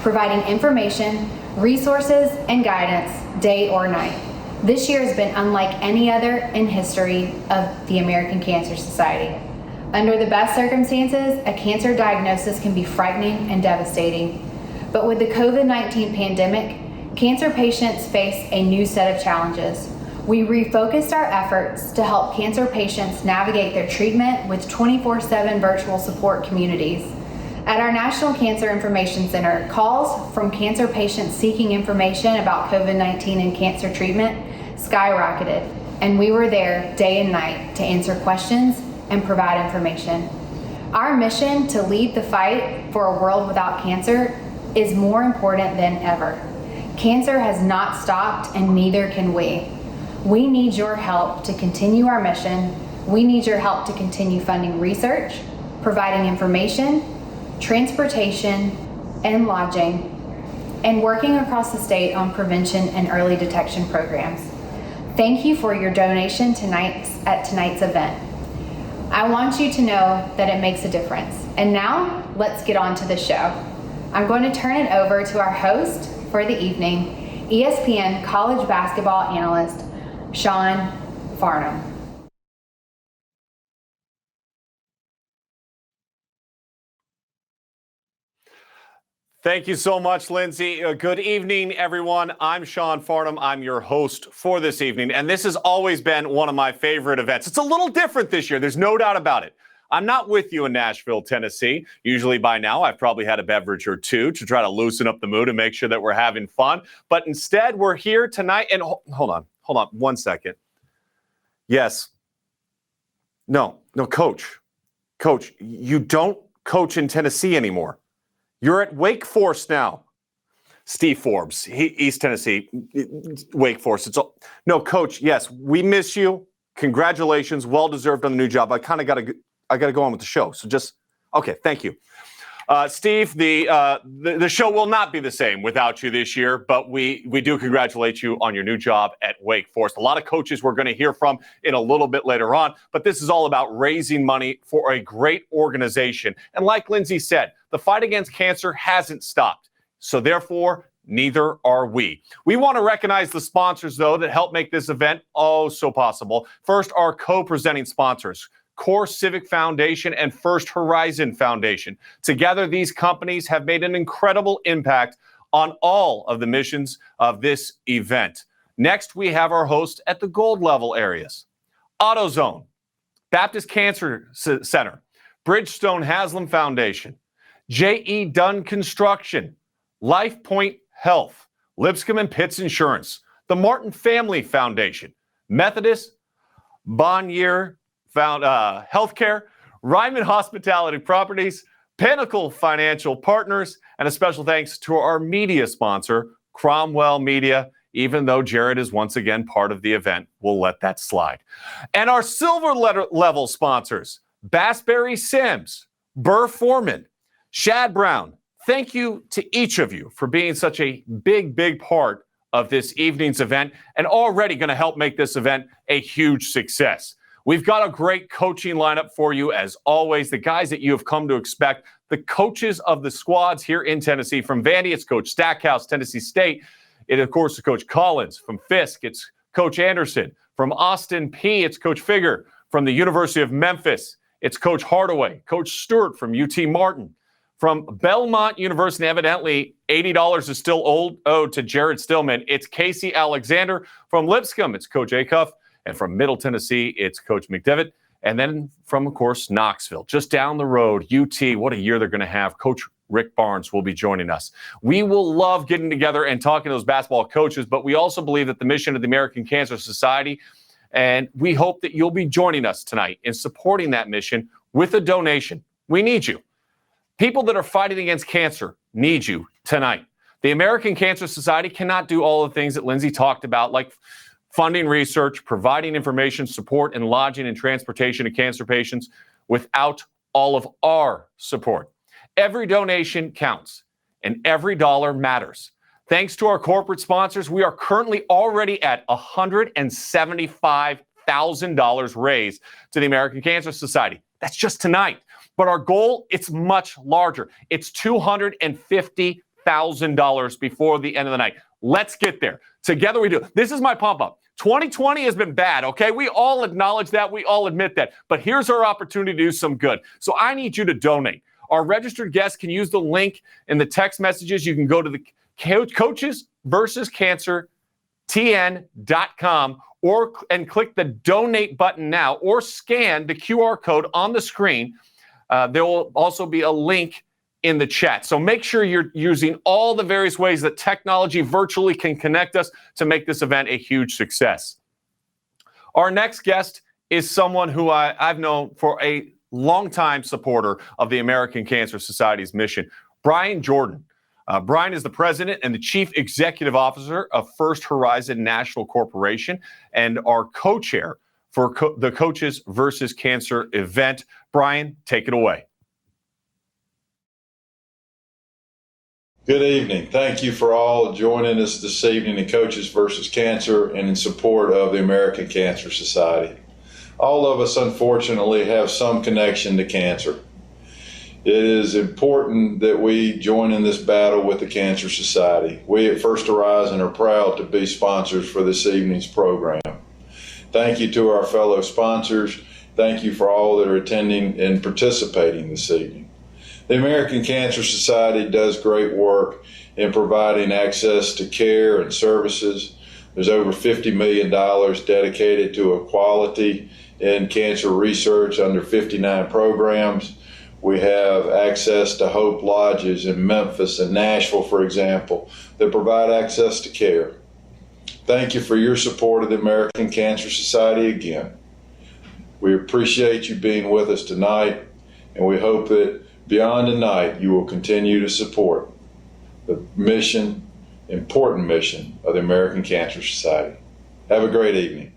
providing information, resources, and guidance day or night. This year has been unlike any other in history of the American Cancer Society. Under the best circumstances, a cancer diagnosis can be frightening and devastating. But with the COVID-19 pandemic, cancer patients face a new set of challenges. We refocused our efforts to help cancer patients navigate their treatment with 24/7 virtual support communities. At our National Cancer Information Center, calls from cancer patients seeking information about COVID-19 and cancer treatment skyrocketed, and we were there day and night to answer questions and provide information. Our mission to lead the fight for a world without cancer is more important than ever. Cancer has not stopped, and neither can we. We need your help to continue our mission. We need your help to continue funding research, providing information, transportation, and lodging, and working across the state on prevention and early detection programs. Thank you for your donation at tonight's event. I want you to know that it makes a difference. And now, let's get on to the show. I'm going to turn it over to our host for the evening, ESPN college basketball analyst, Sean Farnham. Thank you so much, Lindsay. Good evening, everyone. I'm Sean Farnham. I'm your host for this evening, and this has always been one of my favorite events. It's a little different this year. There's no doubt about it. I'm not with you in Nashville, Tennessee. Usually by now, I've probably had a beverage or two to try to loosen up the mood and make sure that we're having fun. But instead, we're here tonight. And hold on 1 second. Yes. No, Coach, you don't coach in Tennessee anymore. You're at Wake Forest now. Steve Forbes, East Tennessee, Wake Forest. No, Coach, yes, we miss you. Congratulations, well-deserved on the new job. I got to go on with the show. So okay, thank you. Steve, the show will not be the same without you this year, but we do congratulate you on your new job at Wake Forest. A lot of coaches we're going to hear from in a little bit later on, but this is all about raising money for a great organization. And like Lindsay said, the fight against cancer hasn't stopped. So therefore, neither are we. We want to recognize the sponsors, though, that help make this event oh so possible. First, our co-presenting sponsors, Core Civic Foundation and First Horizon Foundation. Together, these companies have made an incredible impact on all of the missions of this event. Next, we have our host at the gold level areas. AutoZone, Baptist Cancer Center, Bridgestone Haslam Foundation, J.E. Dunn Construction, LifePoint Health, Lipscomb and Pitts Insurance, the Martin Family Foundation, Methodist, Bonnier Healthcare, Ryman Hospitality Properties, Pinnacle Financial Partners, and a special thanks to our media sponsor, Cromwell Media. Even though Jared is once again part of the event, we'll let that slide. And our silver level sponsors, Bassberry Sims, Burr Foreman, Shad Brown. Thank you to each of you for being such a big part of this evening's event and already going to help make this event a huge success. We've got a great coaching lineup for you, as always. The guys that you have come to expect, the coaches of the squads here in Tennessee. From Vandy, it's Coach Stackhouse, Tennessee State. It, of course, is Coach Collins. From Fisk, it's Coach Anderson. From Austin P, it's Coach Figger. From the University of Memphis, it's Coach Hardaway. Coach Stewart from UT Martin. From Belmont University, evidently $80 is still owed to Jared Stillman. It's Casey Alexander. From Lipscomb, it's Coach Acuff. And from Middle Tennessee, it's Coach McDevitt. And then from, of course, Knoxville, just down the road, UT, what a year they're going to have. Coach Rick Barnes will be joining us. We will love getting together and talking to those basketball coaches, but we also believe that the mission of the American Cancer Society, and we hope that you'll be joining us tonight in supporting that mission with a donation. We need you. People that are fighting against cancer need you tonight. The American Cancer Society cannot do all the things that Lindsay talked about, like funding research, providing information, support, and lodging and transportation to cancer patients without all of our support. Every donation counts, and every dollar matters. Thanks to our corporate sponsors, we are currently already at $175,000 raised to the American Cancer Society. That's just tonight. But our goal, it's much larger. It's $250,000 before the end of the night. Let's get there. Together we do. This is my pump up. 2020 has been bad, okay? We all acknowledge that. We all admit that. But here's our opportunity to do some good. So I need you to donate. Our registered guests can use the link in the text messages. You can go to the Coaches versus Cancer TN.com and click the donate button now, or scan the QR code on the screen. There will also be a link in the chat. So make sure you're using all the various ways that technology virtually can connect us to make this event a huge success. Our next guest is someone who I've known for a longtime supporter of the American Cancer Society's mission, Brian Jordan. Brian is the president and the chief executive officer of First Horizon National Corporation and our co-chair for the Coaches versus Cancer event. Brian, take it away. Good evening. Thank you for all joining us this evening in Coaches versus Cancer and in support of the American Cancer Society. All of us, unfortunately, have some connection to cancer. It is important that we join in this battle with the Cancer Society. We at First Horizon are proud to be sponsors for this evening's program. Thank you to our fellow sponsors. Thank you for all that are attending and participating this evening. The American Cancer Society does great work in providing access to care and services. There's over $50 million dedicated to equality in cancer research under 59 programs. We have access to Hope Lodges in Memphis and Nashville, for example, that provide access to care. Thank you for your support of the American Cancer Society again. We appreciate you being with us tonight, and we hope that beyond tonight, you will continue to support the mission, important mission of the American Cancer Society. Have a great evening.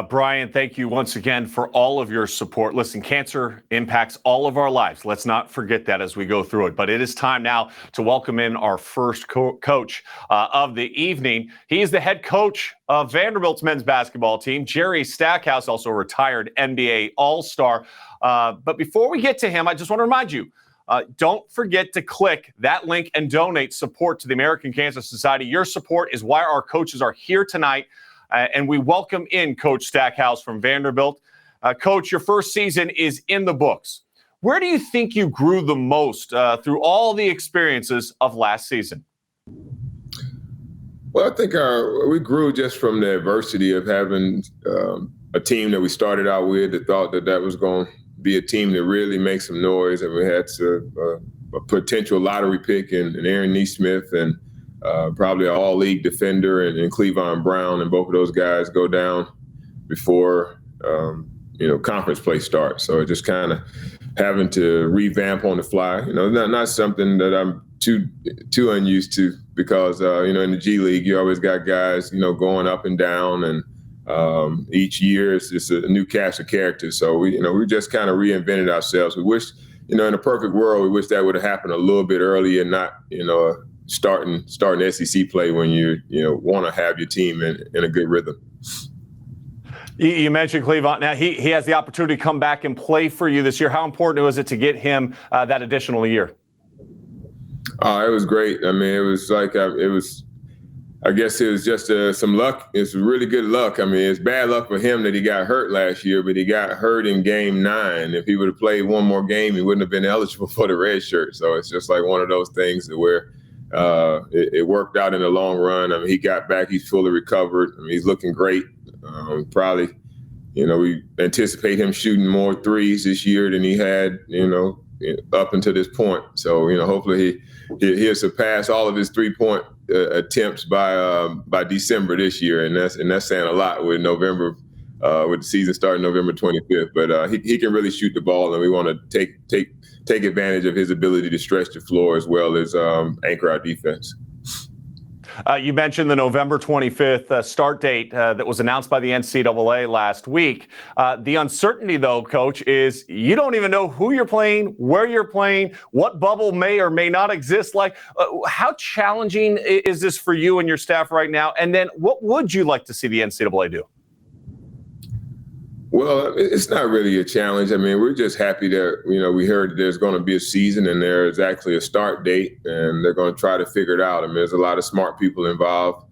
Brian, thank you once again for all of your support. Listen, cancer impacts all of our lives. Let's not forget that as we go through it. But it is time now to welcome in our first coach of the evening. He is the head coach of Vanderbilt's men's basketball team, Jerry Stackhouse, also a retired NBA All-Star. But before we get to him, I just want to remind you, don't forget to click that link and donate support to the American Cancer Society. Your support is why our coaches are here tonight. And we welcome in Coach Stackhouse from Vanderbilt. Coach, your first season is in the books. Where do you think you grew the most through all the experiences of last season? Well, I think we grew just from the adversity of having a team that we started out with that thought that was going to be a team that really makes some noise. And we had a potential lottery pick in Aaron Nesmith and probably an all-league defender and Cleavon Brown, and both of those guys go down before conference play starts. So just kind of having to revamp on the fly. Not something that I'm too unused to because in the G League you always got guys going up and down, and each year it's just a new cast of characters. So we just kind of reinvented ourselves. We wish in a perfect world we wish that would have happened a little bit earlier, and not starting SEC play when you want to have your team in a good rhythm. You mentioned Cleavon. Now he has the opportunity to come back and play for you this year. How important was it to get him that additional year? It was great. I mean, it was like I guess it was just some luck. It's really good luck. I mean, it's bad luck for him that he got hurt last year, but he got hurt in game 9. If he would have played one more game, he wouldn't have been eligible for the red shirt. So it's just like one of those things where it worked out in the long run. I mean, he got back. He's fully recovered. I mean, he's looking great. Probably, we anticipate him shooting more threes this year than he had, up until this point. So, hopefully he'll surpass all of his 3-point attempts by December this year, and that's saying a lot with November, with the season starting November 25th. But he can really shoot the ball, and we want to take advantage of his ability to stretch the floor as well as anchor our defense. You mentioned the November 25th start date that was announced by the NCAA last week. The uncertainty, though, Coach, is you don't even know who you're playing, where you're playing, what bubble may or may not exist. How challenging is this for you and your staff right now? And then what would you like to see the NCAA do? Well, it's not really a challenge. I mean, we're just happy that, we heard that there's going to be a season and there's actually a start date, and they're going to try to figure it out. I mean, there's a lot of smart people involved.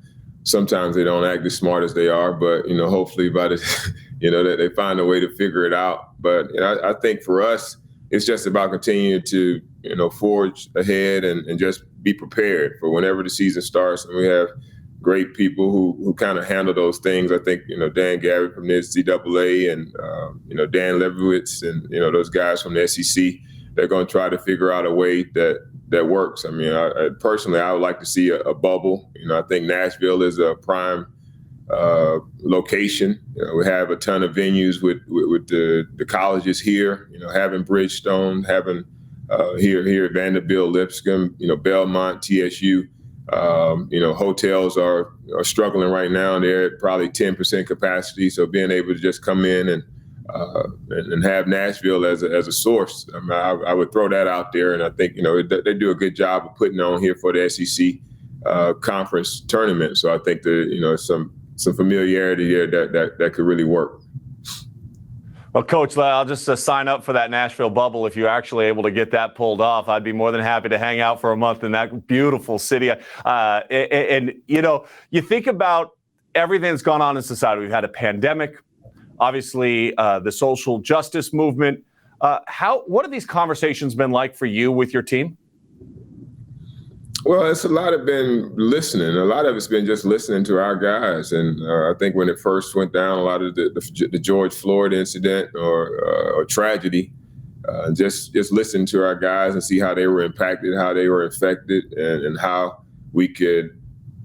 Sometimes they don't act as smart as they are, but, hopefully by the, that they find a way to figure it out. But I think for us, it's just about continuing to, forge ahead and just be prepared for whenever the season starts. And we have great people who kind of handle those things. I think, Dan Gabby from the NCAA and, Dan Lebowitz and, those guys from the SEC, they're going to try to figure out a way that works. I mean, I personally, I would like to see a bubble. I think Nashville is a prime location. We have a ton of venues with the colleges here, having Bridgestone, having here at Vanderbilt, Lipscomb, Belmont, TSU. Hotels are struggling right now. They're at probably 10% capacity. So being able to just come in and have Nashville as a source, I would throw that out there. And I think, they do a good job of putting on here for the SEC conference tournament. So I think some familiarity there that could really work. Well, Coach, I'll just sign up for that Nashville bubble. If you're actually able to get that pulled off, I'd be more than happy to hang out for a month in that beautiful city. You think about everything that's gone on in society. We've had a pandemic, obviously the social justice movement. What have these conversations been like for you with your team? Well, it's a lot of been listening. A lot of it's been just listening to our guys. And I think when it first went down, a lot of the George Floyd incident or tragedy, just listen to our guys and see how they were impacted, how they were affected, and how we could,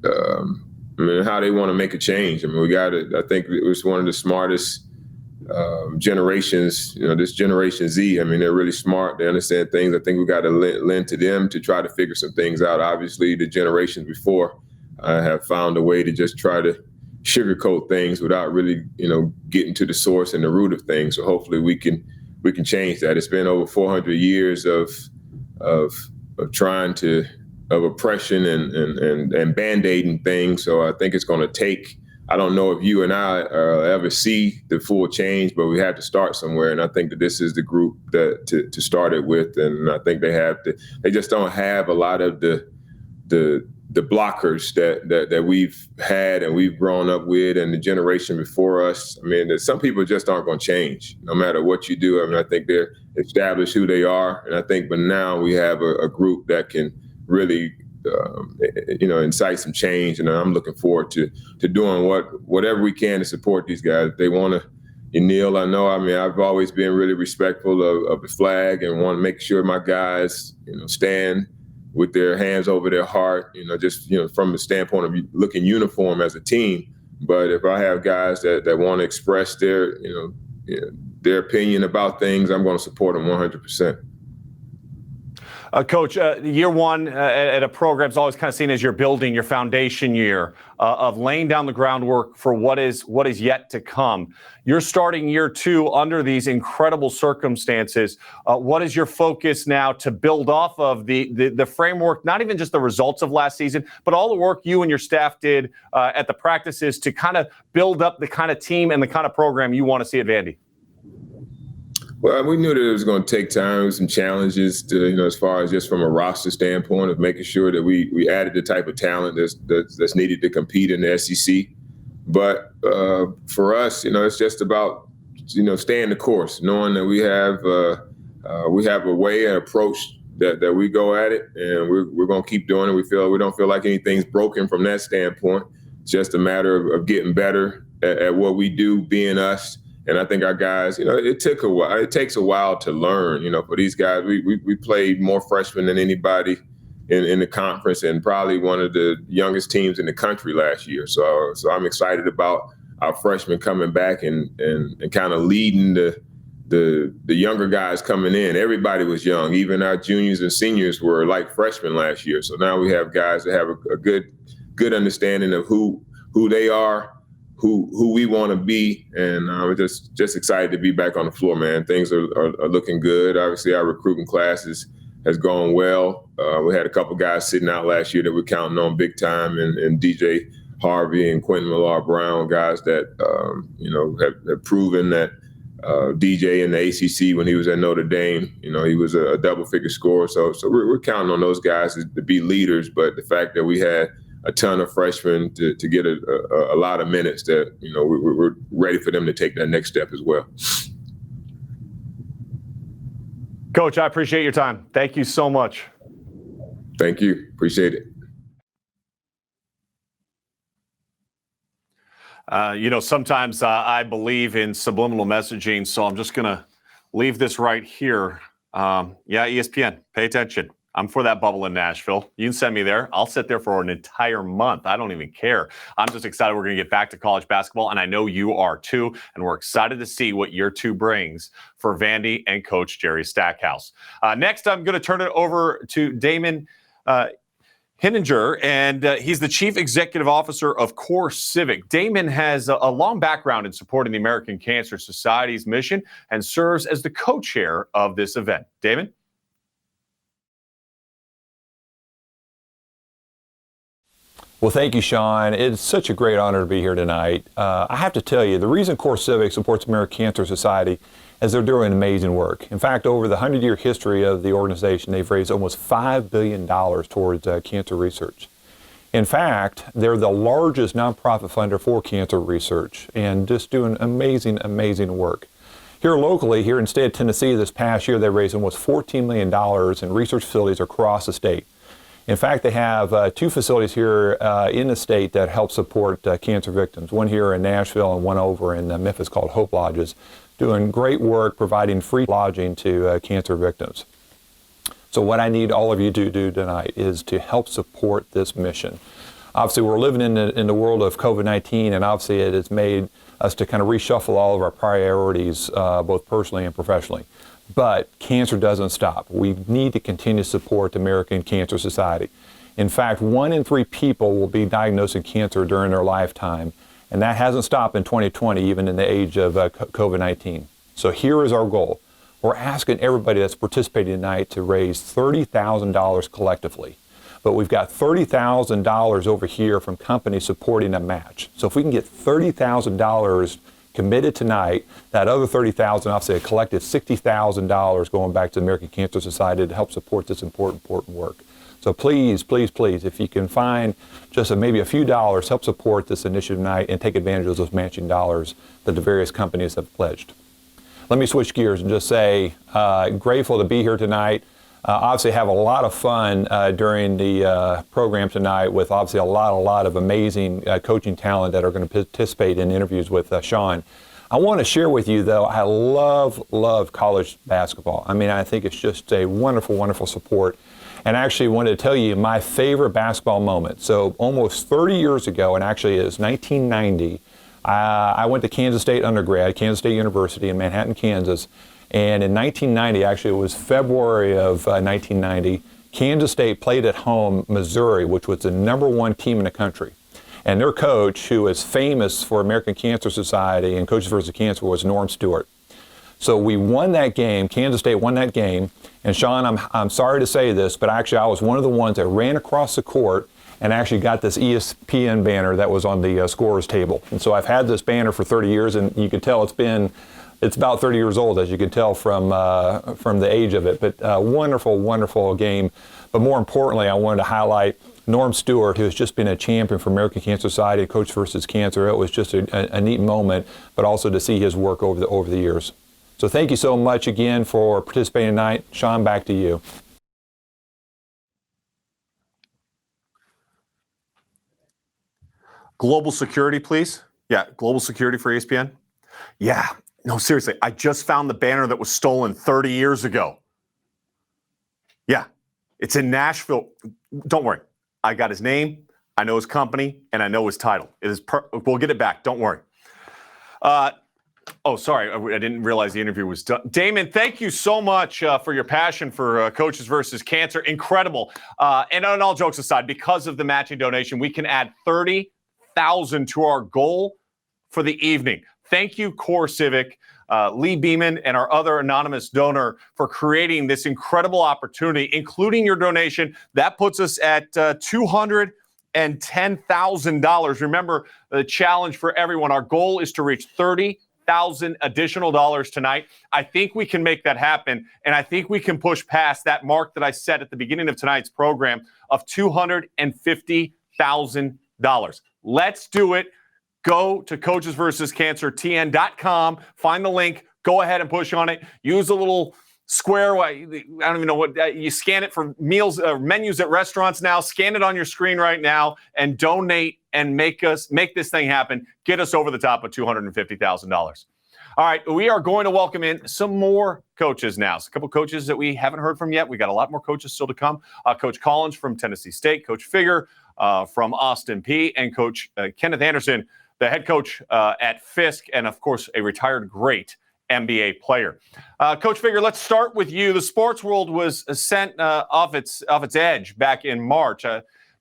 how they want to make a change. I mean, I think it was one of the smartest generations, this Generation Z. I mean, they're really smart. They understand things. I think we got to lend to them to try to figure some things out. Obviously, the generations before have found a way to just try to sugarcoat things without really, getting to the source and the root of things. So hopefully we can change that. It's been over 400 years of trying to, of oppression and band-aiding things. So I think it's going to take, I don't know if you and I ever see the full change, but we have to start somewhere. And I think that this is the group that to start it with. And I think they just don't have a lot of the blockers that we've had and we've grown up with, and the generation before us. I mean, some people just aren't going to change no matter what you do. I mean, I think they're established who they are. And I think, but now we have a group that can really, incite some change. And I'm looking forward to doing whatever we can to support these guys. If they want to kneel, I've always been really respectful of the flag and want to make sure my guys, stand with their hands over their heart, from the standpoint of looking uniform as a team. But if I have guys that want to express their opinion about things, I'm going to support them 100%. Coach, year one at a program is always kind of seen as your building, your foundation year of laying down the groundwork for what is yet to come. You're starting year two under these incredible circumstances. What is your focus now to build off of the framework, not even just the results of last season, but all the work you and your staff did at the practices to kind of build up the kind of team and the kind of program you want to see at Vandy? Well, we knew that it was going to take time, some challenges to, as far as just from a roster standpoint of making sure that we added the type of talent that's needed to compete in the SEC. But for us, it's just about, staying the course, knowing that we have a way and approach that we go at it, and we're going to keep doing it. We don't feel like anything's broken from that standpoint. It's just a matter of getting better at what we do, being us. And I think our guys, it took a while. It takes a while to learn, for these guys. We played more freshmen than anybody in the conference, and probably one of the youngest teams in the country last year. So I'm excited about our freshmen coming back and kind of leading the younger guys coming in. Everybody was young. Even our juniors and seniors were like freshmen last year. So now we have guys that have a good understanding of who they are, who we want to be, and we're just excited to be back on the floor, man. Things are looking good. Obviously, our recruiting class has gone well. We had a couple guys sitting out last year that we're counting on big time, and DJ Harvey and Quentin Millar-Brown, guys that have proven that DJ in the ACC when he was at Notre Dame, he was a double-figure scorer. So we're counting on those guys to be leaders. But the fact that we had a ton of freshmen to get a lot of minutes, that we're ready for them to take that next step as well. Coach, I appreciate your time. Thank you so much. Thank you. Appreciate it. Sometimes I believe in subliminal messaging, so I'm just going to leave this right here. ESPN, pay attention. I'm for that bubble in Nashville. You can send me there. I'll sit there for an entire month. I don't even care. I'm just excited we're going to get back to college basketball, and I know you are too. And we're excited to see what year two brings for Vandy and Coach Jerry Stackhouse. Next, I'm going to turn it over to Damon Hininger, and he's the Chief Executive Officer of Core Civic. Damon has a long background in supporting the American Cancer Society's mission and serves as the co-chair of this event. Damon? Well, thank you, Sean. It's such a great honor to be here tonight. I have to tell you, the reason Core Civic supports American Cancer Society is they're doing amazing work. In fact, over the 100-year history of the organization, they've raised almost $5 billion towards cancer research. In fact, they're the largest nonprofit funder for cancer research and just doing amazing, amazing work. Here locally, here in the state of Tennessee, this past year, they raised almost $14 million in research facilities across the state. In fact, they have two facilities here in the state that help support cancer victims, one here in Nashville and one over in Memphis called Hope Lodges, doing great work providing free lodging to cancer victims. So what I need all of you to do tonight is to help support this mission. Obviously, we're living in the world of COVID-19, and obviously it has made us to kind of reshuffle all of our priorities, both personally and professionally. But cancer doesn't stop. We need to continue to support the American Cancer Society. In fact, 1 in 3 people will be diagnosed with cancer during their lifetime, And that hasn't stopped in 2020, even in the age of COVID-19. So here is our goal. We're asking everybody that's participating tonight to raise $30,000 collectively. But we've got $30,000 over here from companies supporting a match. So if we can get $30,000 committed tonight, that other $30,000, obviously a collective $60,000 going back to the American Cancer Society to help support this important work. So please, please, please, if you can find just maybe a few dollars, help support this initiative tonight and take advantage of those matching dollars that the various companies have pledged. Let me switch gears and just say, grateful to be here tonight. Obviously have a lot of fun during the program tonight with obviously a lot of amazing coaching talent that are going to participate in interviews with Sean. I want to share with you, though, I love college basketball. I mean, I think it's just a wonderful support. And I actually wanted to tell you my favorite basketball moment. So almost 30 years ago, and actually it was 1990, I went to Kansas State undergrad, Kansas State University in Manhattan, Kansas. And in 1990, actually it was February of 1990, Kansas State played at home Missouri, which was the #1 team in the country. And their coach, who is famous for American Cancer Society and Coaches vs. Cancer, was Norm Stewart. So we won that game. Kansas State won that game. And Sean, I'm sorry to say this, but actually I was one of the ones that ran across the court and actually got this ESPN banner that was on the scorer's table. And so I've had this banner for 30 years, and you can tell it's about 30 years old, as you can tell from the age of it. But wonderful game. But more importantly, I wanted to highlight Norm Stewart, who has just been a champion for American Cancer Society, Coach vs. Cancer. It was just a neat moment, but also to see his work over the years. So thank you so much again for participating tonight. Sean, back to you. Global security, please. Yeah, global security for ESPN. Yeah, no, seriously. I just found the banner that was stolen 30 years ago. Yeah, it's in Nashville. Don't worry. I got his name, I know his company, and I know his title. We'll get it back. Don't worry. Oh, sorry. I didn't realize the interview was done. Damon, thank you so much for your passion for Coaches vs. Cancer. Incredible. And on all jokes aside, because of the matching donation, we can add $30,000 to our goal for the evening. Thank you, Core Civic, Lee Beeman, and our other anonymous donor for creating incredible opportunity, including your donation. That puts us at $210,000. Remember, the challenge for everyone, our goal is to reach $30,000 additional dollars tonight. I think we can make that happen, and I think we can push past that mark that I set at the beginning of tonight's program of $250,000. Let's do it. Go to coachesversuscancertn.com, find the link, go ahead and push on it. Use a little square, I don't even know what, you scan it for meals, menus at restaurants now, scan it on your screen right now, and donate and make this thing happen. Get us over the top of $250,000. All right, we are going to welcome in some more coaches now. So a couple coaches that we haven't heard from yet. We got a lot more coaches still to come. Coach Collins from Tennessee State, Coach Figger from Austin Peay, and Coach Kenneth Anderson, the head coach at Fisk, and of course, a retired great NBA player. Coach Figger, let's start with you. The sports world was sent off its edge back in March.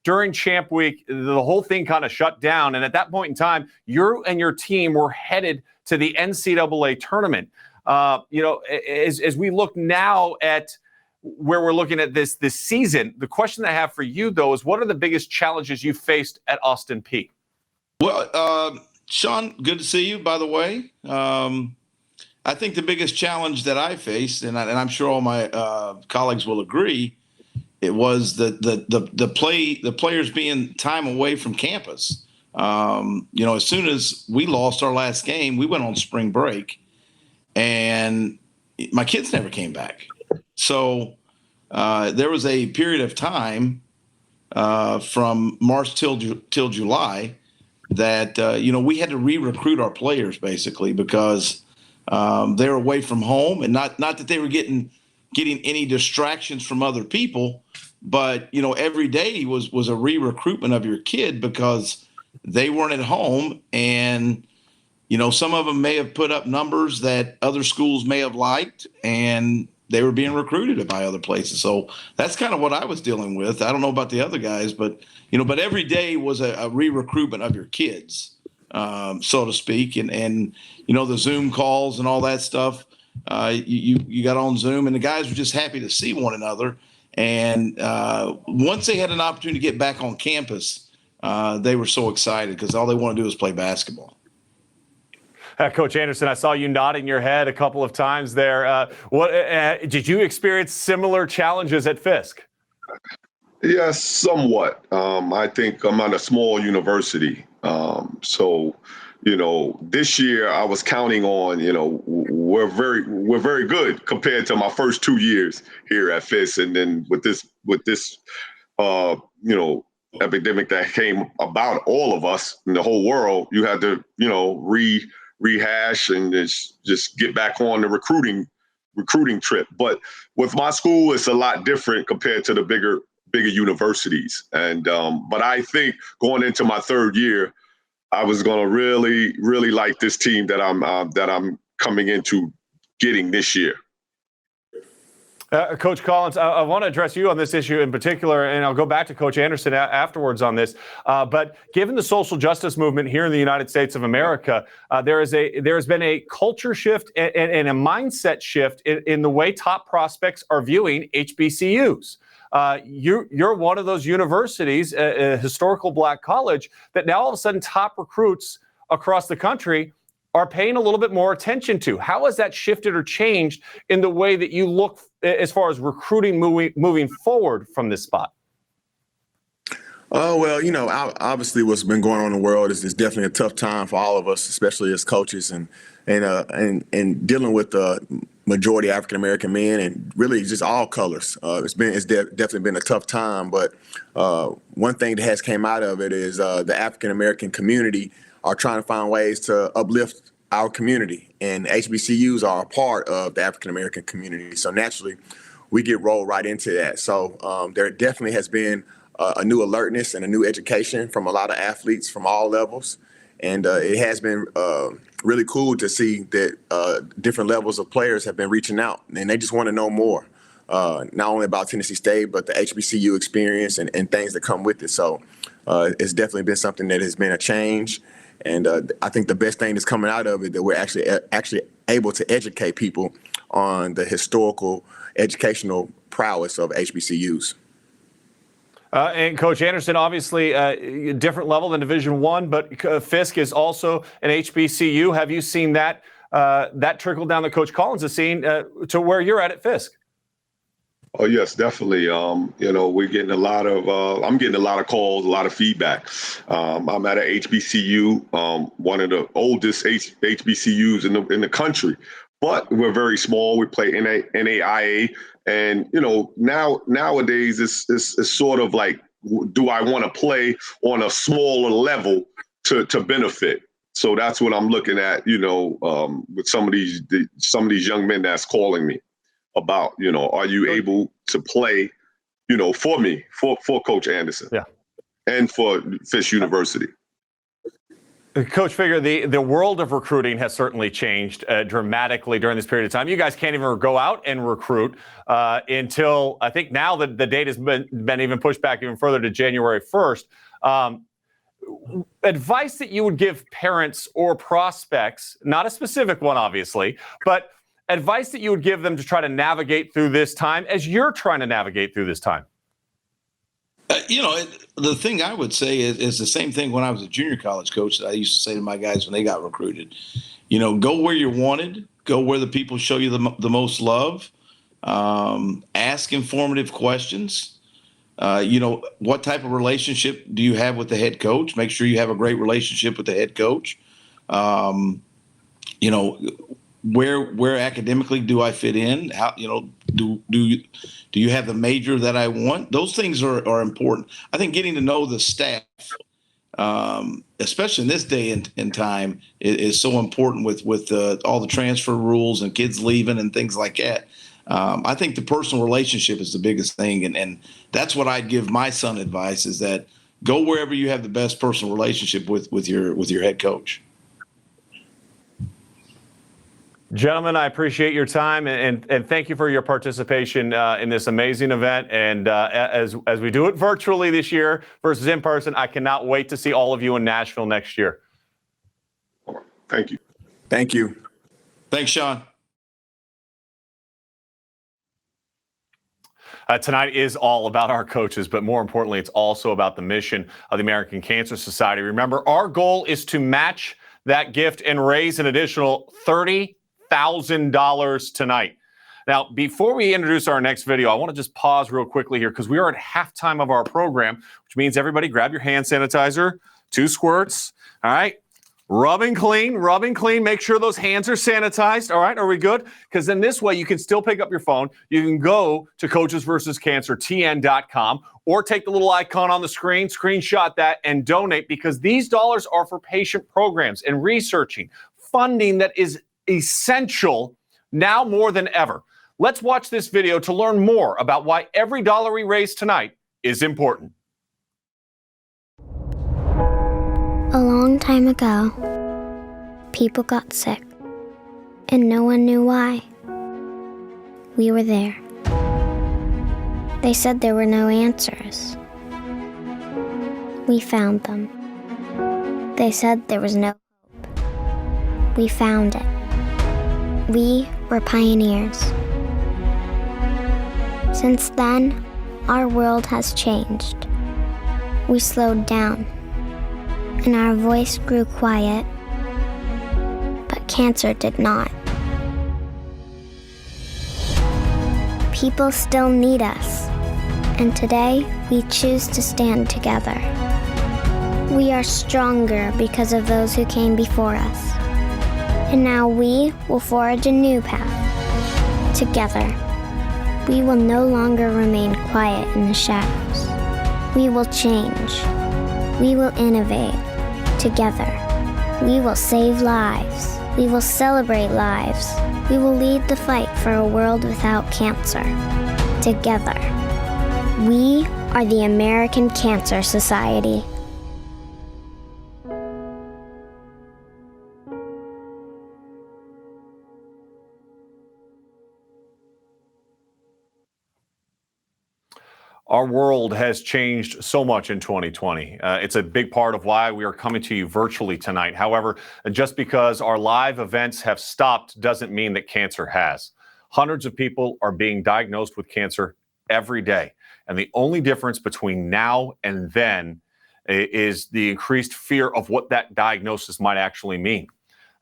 During Champ Week, the whole thing kind of shut down. And at that point in time, you and your team were headed to the NCAA tournament. As we look now at where we're looking at this season, the question that I have for you, though, is what are the biggest challenges you faced at Austin Peay? Well, Sean, good to see you, by the way. I think the biggest challenge that I faced, and I'm sure all my colleagues will agree, it was the players being time away from campus. As soon as we lost our last game, we went on spring break, and my kids never came back. So there was a period of time from March till July that we had to re-recruit our players basically because they were away from home, and not that they were getting any distractions from other people, but every day was a re-recruitment of your kid because they weren't at home, and some of them may have put up numbers that other schools may have liked, and they were being recruited by other places. So that's kind of what I was dealing with. I don't know about the other guys, but every day was a re-recruitment of your kids. so to speak, and the Zoom calls and all that stuff. You got on Zoom, and the guys were just happy to see one another. And once they had an opportunity to get back on campus, they were so excited because all they want to do is play basketball. Coach Anderson, I saw you nodding your head a couple of times there. Did you experience similar challenges at Fisk? Yes, somewhat. I think I'm at a small university. So, this year I was counting on, we're very good compared to my first 2 years here at Fisk. And then with this epidemic that came about all of us in the whole world, you had to, rehash and just get back on the recruiting trip. But with my school, it's a lot different compared to the bigger universities. And but I think going into my third year, I was going to really, really like this team that I'm coming into getting this year. Coach Collins, I want to address you on this issue in particular, and I'll go back to Coach Anderson afterwards on this. But given the social justice movement here in the United States of America, there has been a culture shift and a mindset shift in the way top prospects are viewing HBCUs. You're one of those universities, a historical black college, that now all of a sudden top recruits across the country are paying a little bit more attention to. How has that shifted or changed in the way that you look as far as recruiting moving forward from this spot? Well, obviously what's been going on in the world is definitely a tough time for all of us, especially as coaches and dealing with the majority African American men and really just all colors. It's definitely been a tough time. But one thing that has came out of it is the African American community are trying to find ways to uplift our community, and HBCUs are a part of the African American community. So naturally, we get rolled right into that. So there definitely has been a new alertness and a new education from a lot of athletes from all levels. And it has been really cool to see that different levels of players have been reaching out, and they just want to know more, not only about Tennessee State, but the HBCU experience and things that come with it. So it's definitely been something that has been a change. And I think the best thing that's coming out of it that we're actually able to educate people on the historical educational prowess of HBCUs. And Coach Anderson, obviously a different level than Division I, but Fisk is also an HBCU. Have you seen that trickle down that Coach Collins has seen to where you're at Fisk? Oh yes, definitely. We're getting I'm getting a lot of calls, a lot of feedback. I'm at a HBCU, one of the oldest HBCUs in the country, but we're very small. We play NAIA, and nowadays it's sort of like, do I want to play on a smaller level to benefit? So that's what I'm looking at. With some of these young men that's calling me about, are you able to play, for me, for Coach Anderson, and for Fisk University. Coach Figger, the world of recruiting has certainly changed dramatically during this period of time. You guys can't even go out and recruit until, I think now that the date has been even pushed back even further to January 1st. Advice that you would give parents or prospects, not a specific one, obviously, but advice that you would give them to try to navigate through this time as you're trying to navigate through this time? The thing I would say is the same thing when I was a junior college coach that I used to say to my guys when they got recruited. Go where you're wanted, go where the people show you the most love, ask informative questions. What type of relationship do you have with the head coach? Make sure you have a great relationship with the head coach. Where academically do I fit in? How, do you have the major that I want? Those things are important. I think getting to know the staff, especially in this day and time, is so important with all the transfer rules and kids leaving and things like that. I think the personal relationship is the biggest thing, and that's what I'd give my son advice: is that go wherever you have the best personal relationship with your head coach. Gentlemen, I appreciate your time and thank you for your participation in this amazing event. And as we do it virtually this year versus in person, I cannot wait to see all of you in Nashville next year. Thank you. Thank you. Thanks, Sean. Tonight is all about our coaches, but more importantly, it's also about the mission of the American Cancer Society. Remember, our goal is to match that gift and raise an additional $30,000 tonight. Now, before we introduce our next video, I want to just pause real quickly here because we are at halftime of our program, which means everybody grab your hand sanitizer, 2 squirts, all right? Rub and clean, make sure those hands are sanitized, all right? Are we good? Because then this way you can still pick up your phone. You can go to coachesversuscancertn.com or take the little icon on the screen, screenshot that, and donate because these dollars are for patient programs and researching, funding that is essential now more than ever. Let's watch this video to learn more about why every dollar we raise tonight is important. A long time ago, people got sick, and no one knew why. We were there. They said there were no answers. We found them. They said there was no hope. We found it. We were pioneers. Since then, our world has changed. We slowed down, and our voice grew quiet, but cancer did not. People still need us, and today we choose to stand together. We are stronger because of those who came before us, and now we will forge a new path. Together, we will no longer remain quiet in the shadows. We will change. We will innovate. Together, we will save lives. We will celebrate lives. We will lead the fight for a world without cancer. Together, we are the American Cancer Society. Our world has changed so much in 2020. It's a big part of why we are coming to you virtually tonight. However, just because our live events have stopped doesn't mean that cancer has. Hundreds of people are being diagnosed with cancer every day. And the only difference between now and then is the increased fear of what that diagnosis might actually mean.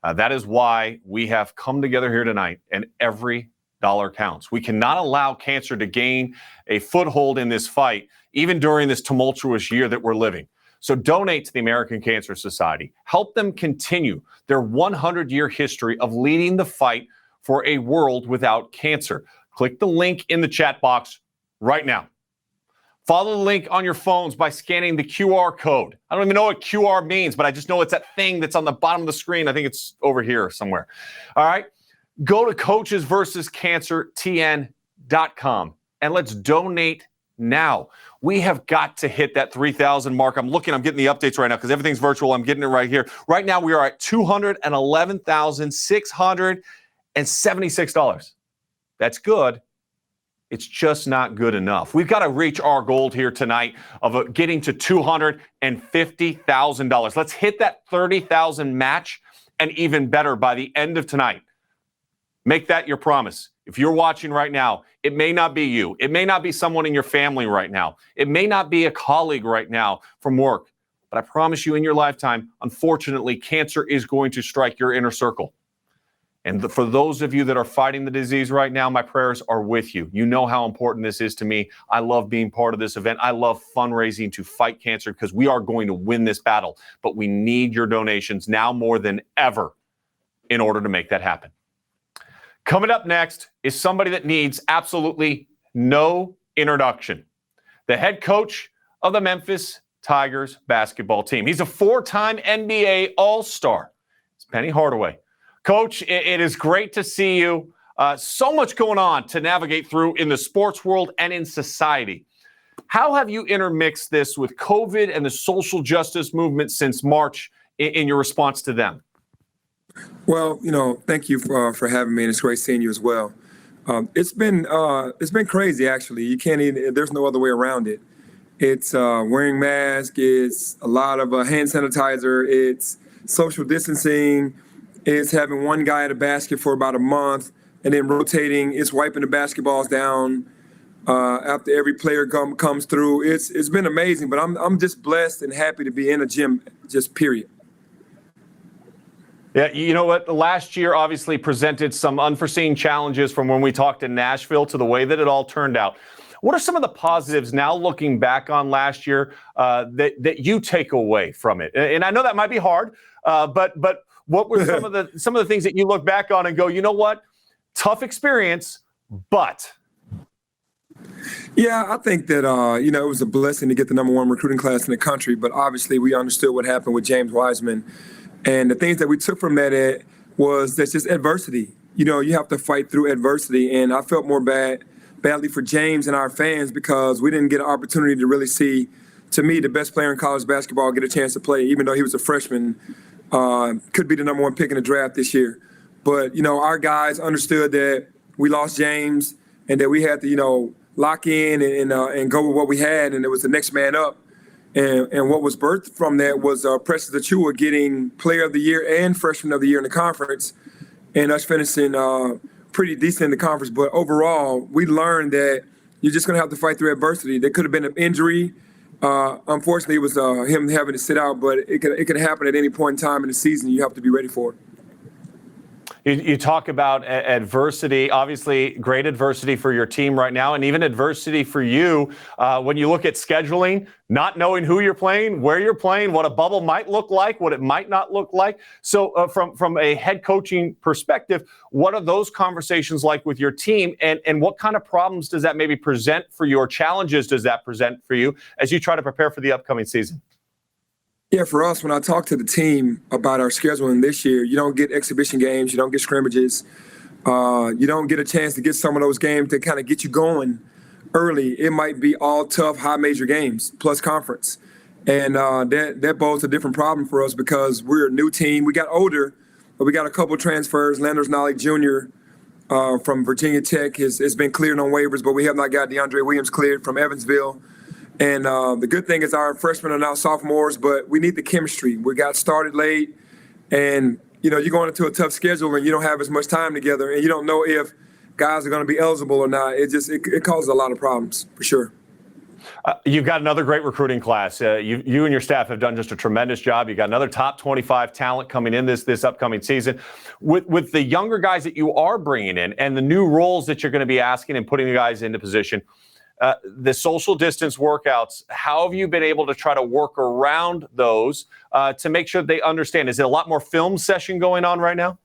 That is why we have come together here tonight, and every dollar counts. We cannot allow cancer to gain a foothold in this fight, even during this tumultuous year that we're living. So donate to the American Cancer Society. Help them continue their 100-year history of leading the fight for a world without cancer. Click the link in the chat box right now. Follow the link on your phones by scanning the QR code. I don't even know what QR means, but I just know it's that thing that's on the bottom of the screen. I think it's over here somewhere. All right. Go to coachesversuscancertn.com and let's donate now. We have got to hit that 3,000 mark. I'm getting the updates right now because everything's virtual. I'm getting it right here. Right now, we are at $211,676. That's good. It's just not good enough. We've got to reach our goal here tonight of getting to $250,000. Let's hit that 30,000 match and even better by the end of tonight. Make that your promise. If you're watching right now, it may not be you. It may not be someone in your family right now. It may not be a colleague right now from work. But I promise you in your lifetime, unfortunately, cancer is going to strike your inner circle. And for those of you that are fighting the disease right now, my prayers are with you. You know how important this is to me. I love being part of this event. I love fundraising to fight cancer because we are going to win this battle. But we need your donations now more than ever in order to make that happen. Coming up next is somebody that needs absolutely no introduction. The head coach of the Memphis Tigers basketball team. He's a 4-time NBA All-Star. It's Penny Hardaway. Coach, it is great to see you. So much going on to navigate through in the sports world and in society. How have you intermixed this with COVID and the social justice movement since March in your response to them? Well, thank you for having me, and it's great seeing you as well. It's been crazy, actually. You can't even. There's no other way around it. It's wearing masks. It's a lot of hand sanitizer. It's social distancing. It's having one guy at a basket for about a month and then rotating. It's wiping the basketballs down after every player comes through. It's been amazing, but I'm just blessed and happy to be in a gym, just period. Yeah, you know what? Last year obviously presented some unforeseen challenges from when we talked in Nashville to the way that it all turned out. What are some of the positives now looking back on last year that you take away from it? And I know that might be hard, but what were some of the things that you look back on and go, you know what? Tough experience, but. Yeah, I think that, it was a blessing to get the number one recruiting class in the country, but obviously we understood what happened with James Wiseman. And the things that we took from that was that's just adversity. You have to fight through adversity. And I felt more badly for James and our fans because we didn't get an opportunity to really see, to me, the best player in college basketball get a chance to play, even though he was a freshman, could be the number one pick in the draft this year. But, our guys understood that we lost James and that we had to, lock in and go with what we had, and it was the next man up. And what was birthed from that was Precious Achiuwa getting Player of the Year and Freshman of the Year in the conference, and us finishing pretty decent in the conference. But overall, we learned that you're just going to have to fight through adversity. There could have been an injury. Unfortunately, it was him having to sit out, but it could happen at any point in time in the season. You have to be ready for it. You talk about adversity, obviously great adversity for your team right now, and even adversity for you when you look at scheduling, not knowing who you're playing, where you're playing, what a bubble might look like, what it might not look like. So from a head coaching perspective, what are those conversations like with your team, and what kind of problems does that maybe present for you, or challenges does that present for you as you try to prepare for the upcoming season? Yeah, for us, when I talk to the team about our scheduling this year, you don't get exhibition games, you don't get scrimmages, you don't get a chance to get some of those games to kind of get you going early. It might be all tough, high major games plus conference. And that bodes a different problem for us because we're a new team. We got older, but we got a couple transfers. Landers Nolley Jr. From Virginia Tech has been cleared on waivers, but we have not got DeAndre Williams cleared from Evansville. And the good thing is our freshmen are now sophomores, but we need the chemistry. We got started late, and, you're going into a tough schedule and you don't have as much time together, and you don't know if guys are going to be eligible or not. It causes a lot of problems, for sure. You've got another great recruiting class. You and your staff have done just a tremendous job. You got another top 25 talent coming in this upcoming season. With the younger guys that you are bringing in and the new roles that you're going to be asking and putting the guys into position, the social distance workouts, how have you been able to try to work around those to make sure they understand? Is it a lot more film session going on right now?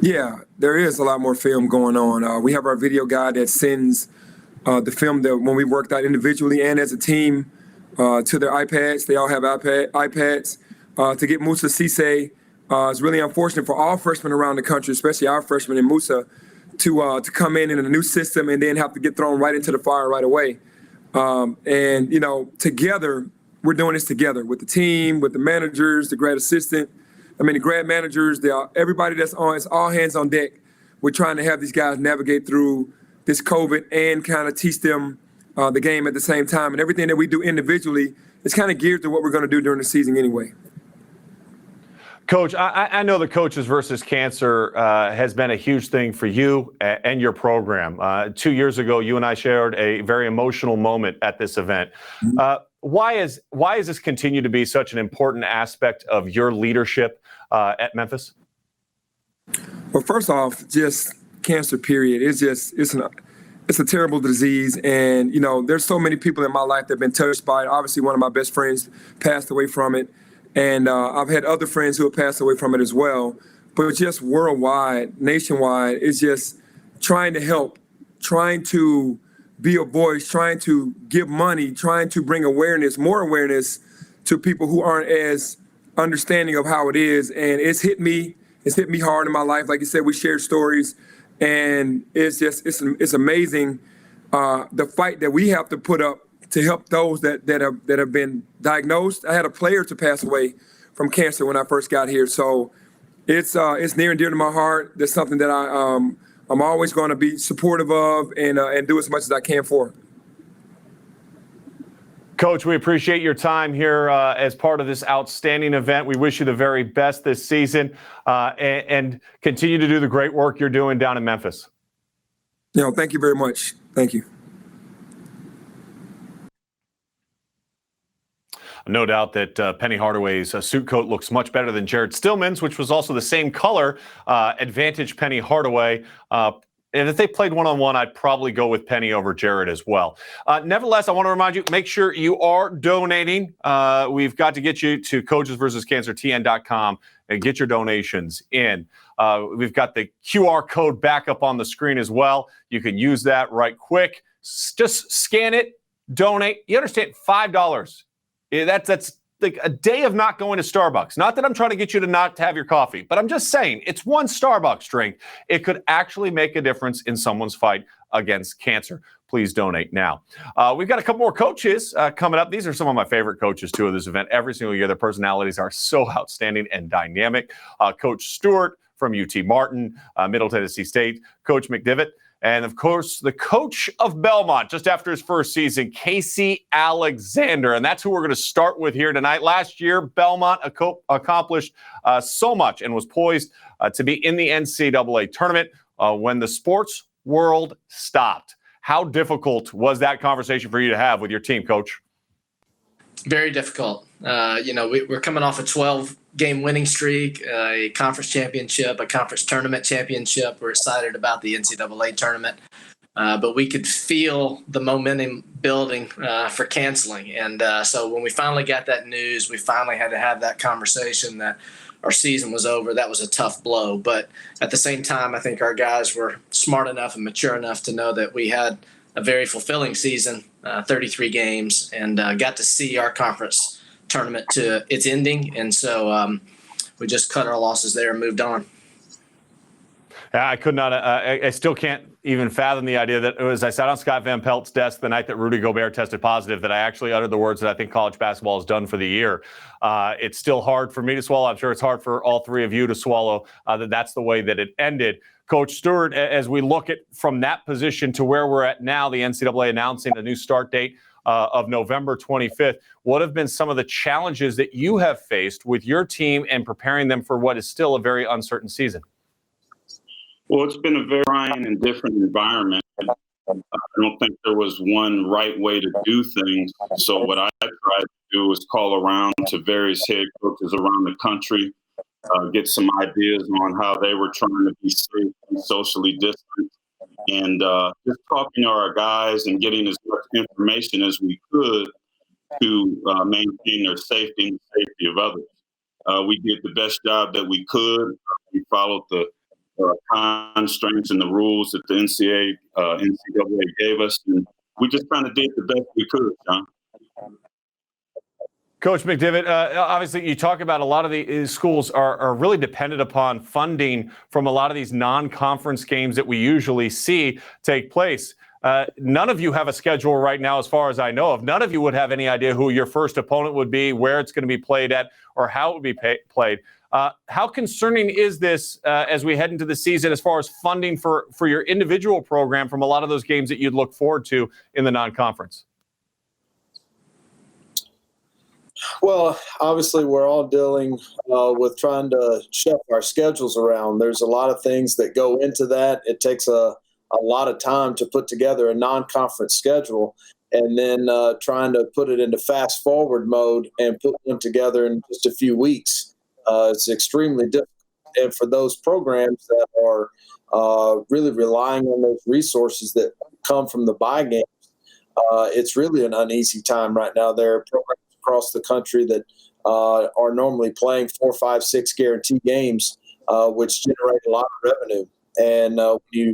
Yeah, there is a lot more film going on. We have our video guy that sends the film that when we worked out individually and as a team to their iPads. They all have iPads. To get Moussa Cisse, it's really unfortunate for all freshmen around the country, especially our freshmen in Moussa, to come in a new system and then have to get thrown right into the fire right away. Together, we're doing this together with the team, with the managers, the grad assistant. The grad managers, everybody that's on, it's all hands on deck. We're trying to have these guys navigate through this COVID and kind of teach them the game at the same time. And everything that we do individually is kind of geared to what we're going to do during the season anyway. Coach, I know the Coaches versus Cancer has been a huge thing for you and your program. 2 years ago, you and I shared a very emotional moment at this event. Why is this continue to be such an important aspect of your leadership at Memphis? Well, first off, just cancer, period. It's a terrible disease. And, there's so many people in my life that have been touched by it. Obviously, one of my best friends passed away from it. And I've had other friends who have passed away from it as well. But just worldwide, nationwide, it's just trying to help, trying to be a voice, trying to give money, trying to bring awareness, more awareness to people who aren't as understanding of how it is. And it's hit me hard in my life. Like you said, we shared stories, and it's amazing the fight that we have to put up to help those that have been diagnosed. I had a player to pass away from cancer when I first got here, so it's near and dear to my heart. That's something that I'm always going to be supportive of and do as much as I can for. Coach, we appreciate your time here as part of this outstanding event. We wish you the very best this season and continue to do the great work you're doing down in Memphis. Thank you very much. Thank you. No doubt that Penny Hardaway's suit coat looks much better than Jared Stillman's, which was also the same color. Advantage Penny Hardaway. And if they played one-on-one, I'd probably go with Penny over Jared as well. Nevertheless, I want to remind you, make sure you are donating. We've got to get you to coachesversuscancertn.com and get your donations in. We've got the QR code back up on the screen as well. You can use that right quick. Just scan it, donate. You understand, $5. That's like a day of not going to Starbucks. Not that I'm trying to get you to not have your coffee, but I'm just saying it's one Starbucks drink. It could actually make a difference in someone's fight against cancer. Please donate now. We've got a couple more coaches coming up. These are some of my favorite coaches, too, of this event. Every single year, their personalities are so outstanding and dynamic. Coach Stewart from UT Martin, Middle Tennessee State, Coach McDivitt, and, of course, the coach of Belmont just after his first season, Casey Alexander. And that's who we're going to start with here tonight. Last year, Belmont accomplished so much and was poised to be in the NCAA tournament when the sports world stopped. How difficult was that conversation for you to have with your team, Coach? Very difficult. We're coming off a 12-game winning streak, a conference championship, a conference tournament championship. We're excited about the NCAA tournament, but we could feel the momentum building for canceling. And so when we finally got that news, we finally had to have that conversation that our season was over. That was a tough blow. But at the same time, I think our guys were smart enough and mature enough to know that we had a very fulfilling season, 33 games, and got to see our conference tournament to its ending. And so we just cut our losses there and moved on. I could not. I still can't even fathom the idea that as I sat on Scott Van Pelt's desk the night that Rudy Gobert tested positive, that I actually uttered the words that I think college basketball is done for the year. It's still hard for me to swallow. I'm sure it's hard for all three of you to swallow that that's the way that it ended. Coach Stewart, as we look at from that position to where we're at now, the NCAA announcing a new start date of November 25th, what have been some of the challenges that you have faced with your team and preparing them for what is still a very uncertain season? Well, it's been a very trying and different environment. I don't think there was one right way to do things. So what I tried to do was call around to various head coaches around the country, get some ideas on how they were trying to be safe and socially distant, and just talking to our guys and getting as much information as we could to maintain their safety and the safety of others. We did the best job that we could. We followed the constraints and the rules that the NCAA gave us, and we just kind of did the best we could, John. Coach McDivitt, obviously you talk about a lot of the schools are really dependent upon funding from a lot of these non-conference games that we usually see take place. None of you have a schedule right now, as far as I know of. None of you would have any idea who your first opponent would be, where it's going to be played at, or how it would be played. How concerning is this as we head into the season as far as funding for your individual program from a lot of those games that you'd look forward to in the non-conference? Well, obviously, we're all dealing with trying to shift our schedules around. There's a lot of things that go into that. It takes a lot of time to put together a non-conference schedule and then trying to put it into fast-forward mode and put them together in just a few weeks. It's extremely difficult. And for those programs that are really relying on those resources that come from the bye games, it's really an uneasy time right now. There are programs across the country that are normally playing 4, 5, 6 guarantee games, which generate a lot of revenue. And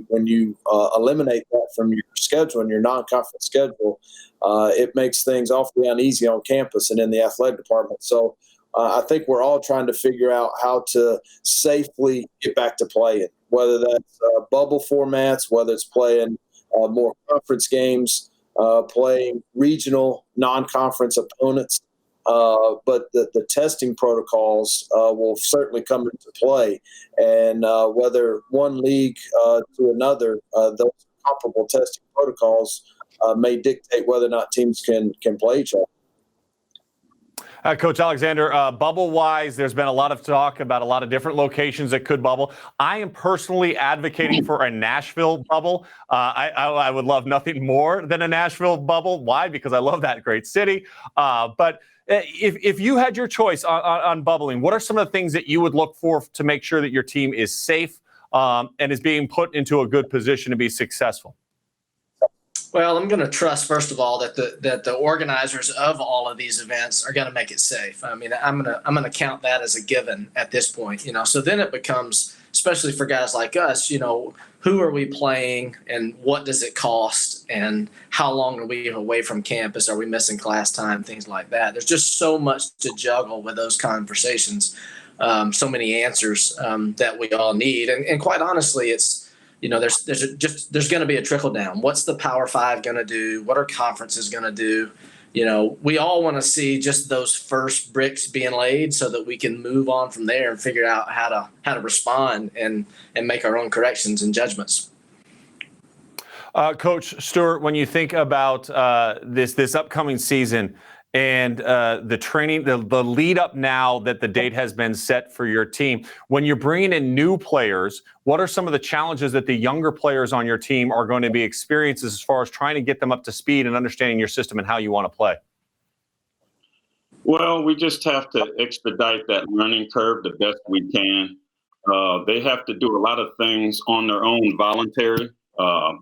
when you eliminate that from your schedule and your non-conference schedule, it makes things awfully uneasy on campus and in the athletic department. So I think we're all trying to figure out how to safely get back to playing, whether that's bubble formats, whether it's playing more conference games, playing regional non-conference opponents. But the testing protocols will certainly come into play. And whether one league to another, those comparable testing protocols may dictate whether or not teams can play each other. Coach Alexander, bubble-wise, there's been a lot of talk about a lot of different locations that could bubble. I am personally advocating for a Nashville bubble. I would love nothing more than a Nashville bubble. Why? Because I love that great city. But if you had your choice on bubbling, what are some of the things that you would look for to make sure that your team is safe and is being put into a good position to be successful? Well, I'm going to trust, first of all, that the organizers of all of these events are going to make it safe. I mean, I'm going to count that as a given at this point. So then it becomes, especially for guys like us, who are we playing and what does it cost and how long are we away from campus? Are we missing class time? Things like that. There's just so much to juggle with those conversations. So many answers that we all need, and quite honestly, it's. There's going to be a trickle down. What's the Power Five going to do? What are conferences going to do? We all want to see just those first bricks being laid so that we can move on from there and figure out how to respond and make our own corrections and judgments. Coach Stewart, when you think about this upcoming season and the training, the lead up now that the date has been set for your team, when you're bringing in new players, what are some of the challenges that the younger players on your team are going to be experiencing as far as trying to get them up to speed and understanding your system and how you want to play? Well, we just have to expedite that learning curve the best we can. They have to do a lot of things on their own voluntary,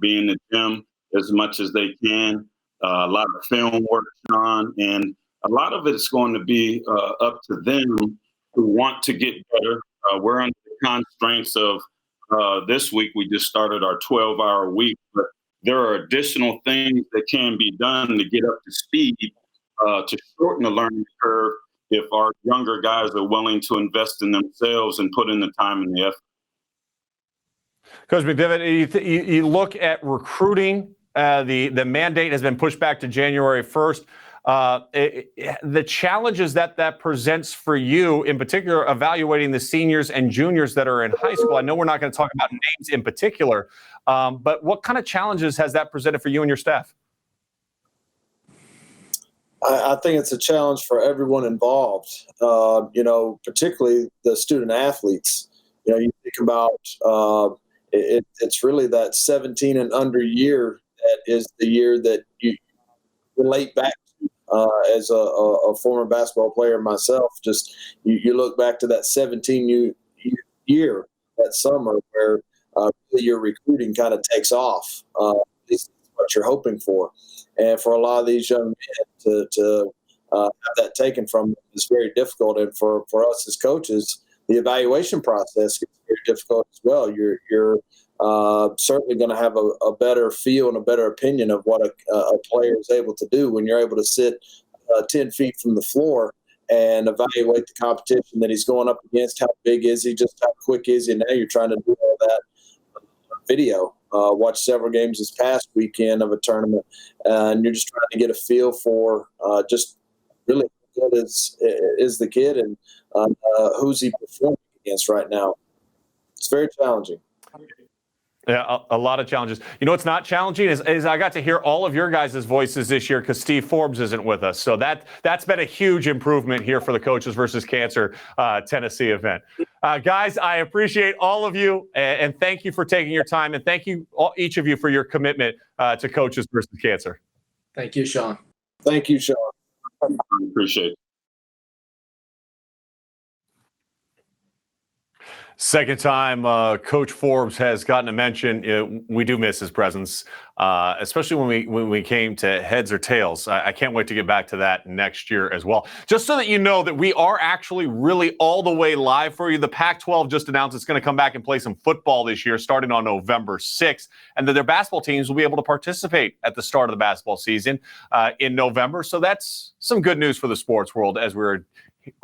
be in the gym as much as they can. A lot of film work on, and a lot of it's going to be up to them who want to get better. We're under the constraints of this week. We just started our 12-hour week, but there are additional things that can be done to get up to speed to shorten the learning curve if our younger guys are willing to invest in themselves and put in the time and the effort. Coach McDevitt, you look at recruiting. The mandate has been pushed back to January 1st. The challenges that presents for you, in particular, evaluating the seniors and juniors that are in high school. I know we're not going to talk about names in particular, but what kind of challenges has that presented for you and your staff? I think it's a challenge for everyone involved, particularly the student athletes. You think about it's really that 17 and under year that is the year that you relate back to. As a former basketball player myself, just you look back to that 17 year, that summer, where really your recruiting kind of takes off. This is what you're hoping for. And for a lot of these young men to have that taken from them is very difficult. And for us as coaches, the evaluation process is very difficult as well. You're certainly going to have a better feel and a better opinion of what a player is able to do when you're able to sit 10 feet from the floor and evaluate the competition that he's going up against. How big is he? Just how quick is he? Now you're trying to do all that video. Watch several games this past weekend of a tournament, and you're just trying to get a feel for just really how good is the kid and who's he performing against right now. It's very challenging. Yeah, a lot of challenges. What's not challenging is I got to hear all of your guys' voices this year because Steve Forbes isn't with us. So that's been a huge improvement here for the Coaches versus Cancer Tennessee event. Guys, I appreciate all of you and thank you for taking your time, and thank you each of you for your commitment to Coaches versus Cancer. Thank you, Sean. Thank you, Sean. I appreciate it. Second time Coach Forbes has gotten a mention. We do miss his presence, especially when we came to heads or tails. I can't wait to get back to that next year as well. Just so that you know that we are actually really all the way live for you. The Pac-12 just announced it's going to come back and play some football this year starting on November 6th, and that their basketball teams will be able to participate at the start of the basketball season in November. So that's some good news for the sports world as we're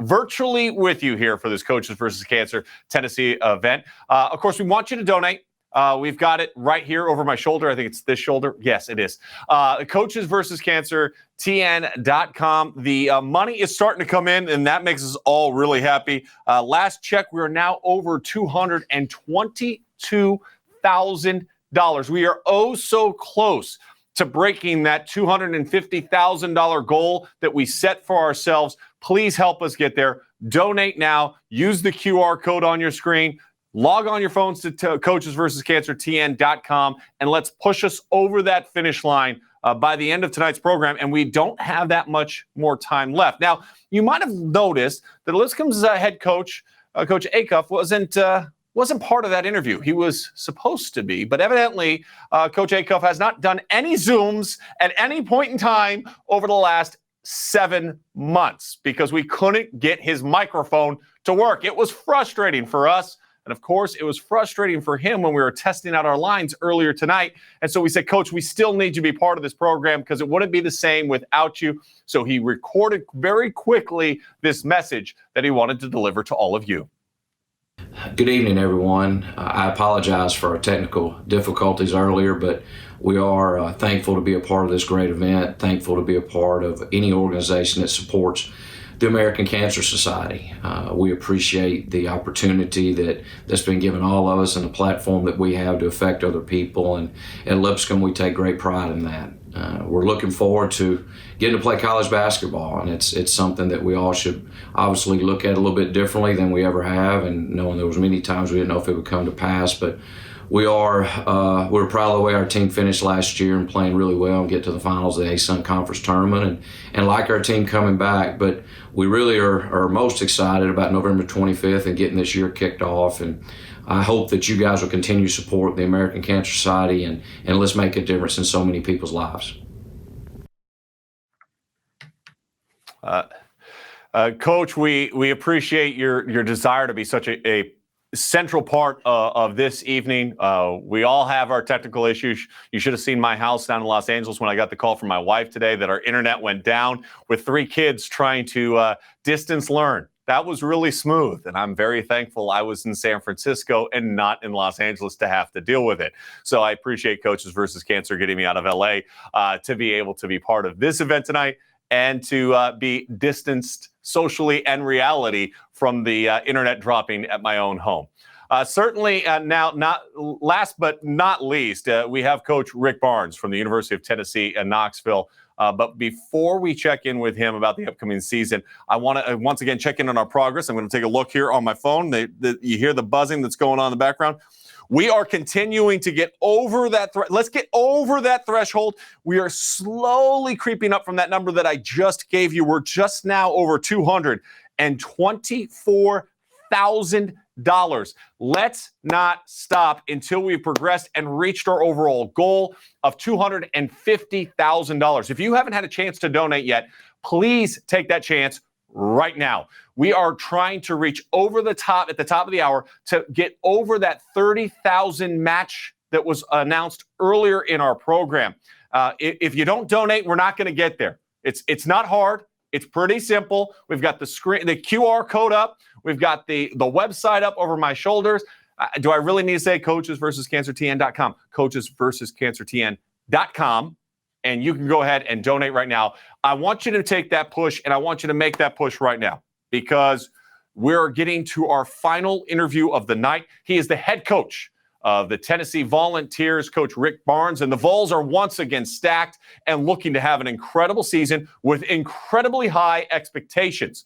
virtually with you here for this Coaches versus Cancer Tennessee event. Of course, we want you to donate. We've got it right here over my shoulder. I think it's this shoulder. Yes, it is. Coaches versus Cancer, TN.com. The money is starting to come in, and that makes us all really happy. Last check, we are now over $222,000. We are oh so close to breaking that $250,000 goal that we set for ourselves. Please help us get there. Donate now. Use the QR code on your screen. Log on your phones to coachesversuscancertn.com, and let's push us over that finish line by the end of tonight's program, and we don't have that much more time left. Now, you might have noticed that Lipscomb's head coach, Coach Acuff, wasn't part of that interview. He was supposed to be, but evidently Coach Acuff has not done any Zooms at any point in time over the last 7 months because we couldn't get his microphone to work. It was frustrating for us. And of course, it was frustrating for him when we were testing out our lines earlier tonight. And so we said, Coach, we still need you to be part of this program because it wouldn't be the same without you. So he recorded very quickly this message that he wanted to deliver to all of you. Good evening, everyone. I apologize for our technical difficulties earlier, but we are thankful to be a part of this great event, thankful to be a part of any organization that supports the American Cancer Society. We appreciate the opportunity that's been given all of us and the platform that we have to affect other people. And at Lipscomb, we take great pride in that. We're looking forward to getting to play college basketball, and it's something that we all should obviously look at a little bit differently than we ever have, and knowing there was many times we didn't know if it would come to pass, but we're proud of the way our team finished last year and playing really well and get to the finals of the ASUN Conference Tournament and like our team coming back. But we really are most excited about November 25th and getting this year kicked off. And I hope that you guys will continue to support the American Cancer Society and let's make a difference in so many people's lives. Coach, we appreciate your desire to be such a central part of this evening. We all have our technical issues. You should have seen my house down in Los Angeles when I got the call from my wife today that our internet went down with 3 kids trying to distance learn. That was really smooth, and I'm very thankful I was in San Francisco and not in Los Angeles to have to deal with it. So I appreciate Coaches versus Cancer getting me out of LA to be able to be part of this event tonight and to be distanced socially and reality from the internet dropping at my own home. Certainly now, not last but not least, we have Coach Rick Barnes from the University of Tennessee in Knoxville. But before we check in with him about the upcoming season, I want to once again check in on our progress. I'm going to take a look here on my phone. You hear the buzzing that's going on in the background. We are continuing to get over that. Let's get over that threshold. We are slowly creeping up from that number that I just gave you. We're just now over $224,000. Let's not stop until we've progressed and reached our overall goal of $250,000. If you haven't had a chance to donate yet, please take that chance right now. We are trying to reach over the top at the top of the hour to get over that 30,000 match that was announced earlier in our program. If you don't donate, we're not going to get there. It's not hard. It's pretty simple. We've got the screen, the QR code up. We've got the website up over my shoulders. Do I really need to say coachesversuscancertn.com? Coachesversuscancertn.com. And you can go ahead and donate right now. I want you to take that push, and I want you to make that push right now because we're getting to our final interview of the night. He is the head coach of the Tennessee Volunteers, Coach Rick Barnes, and the Vols are once again stacked and looking to have an incredible season with incredibly high expectations.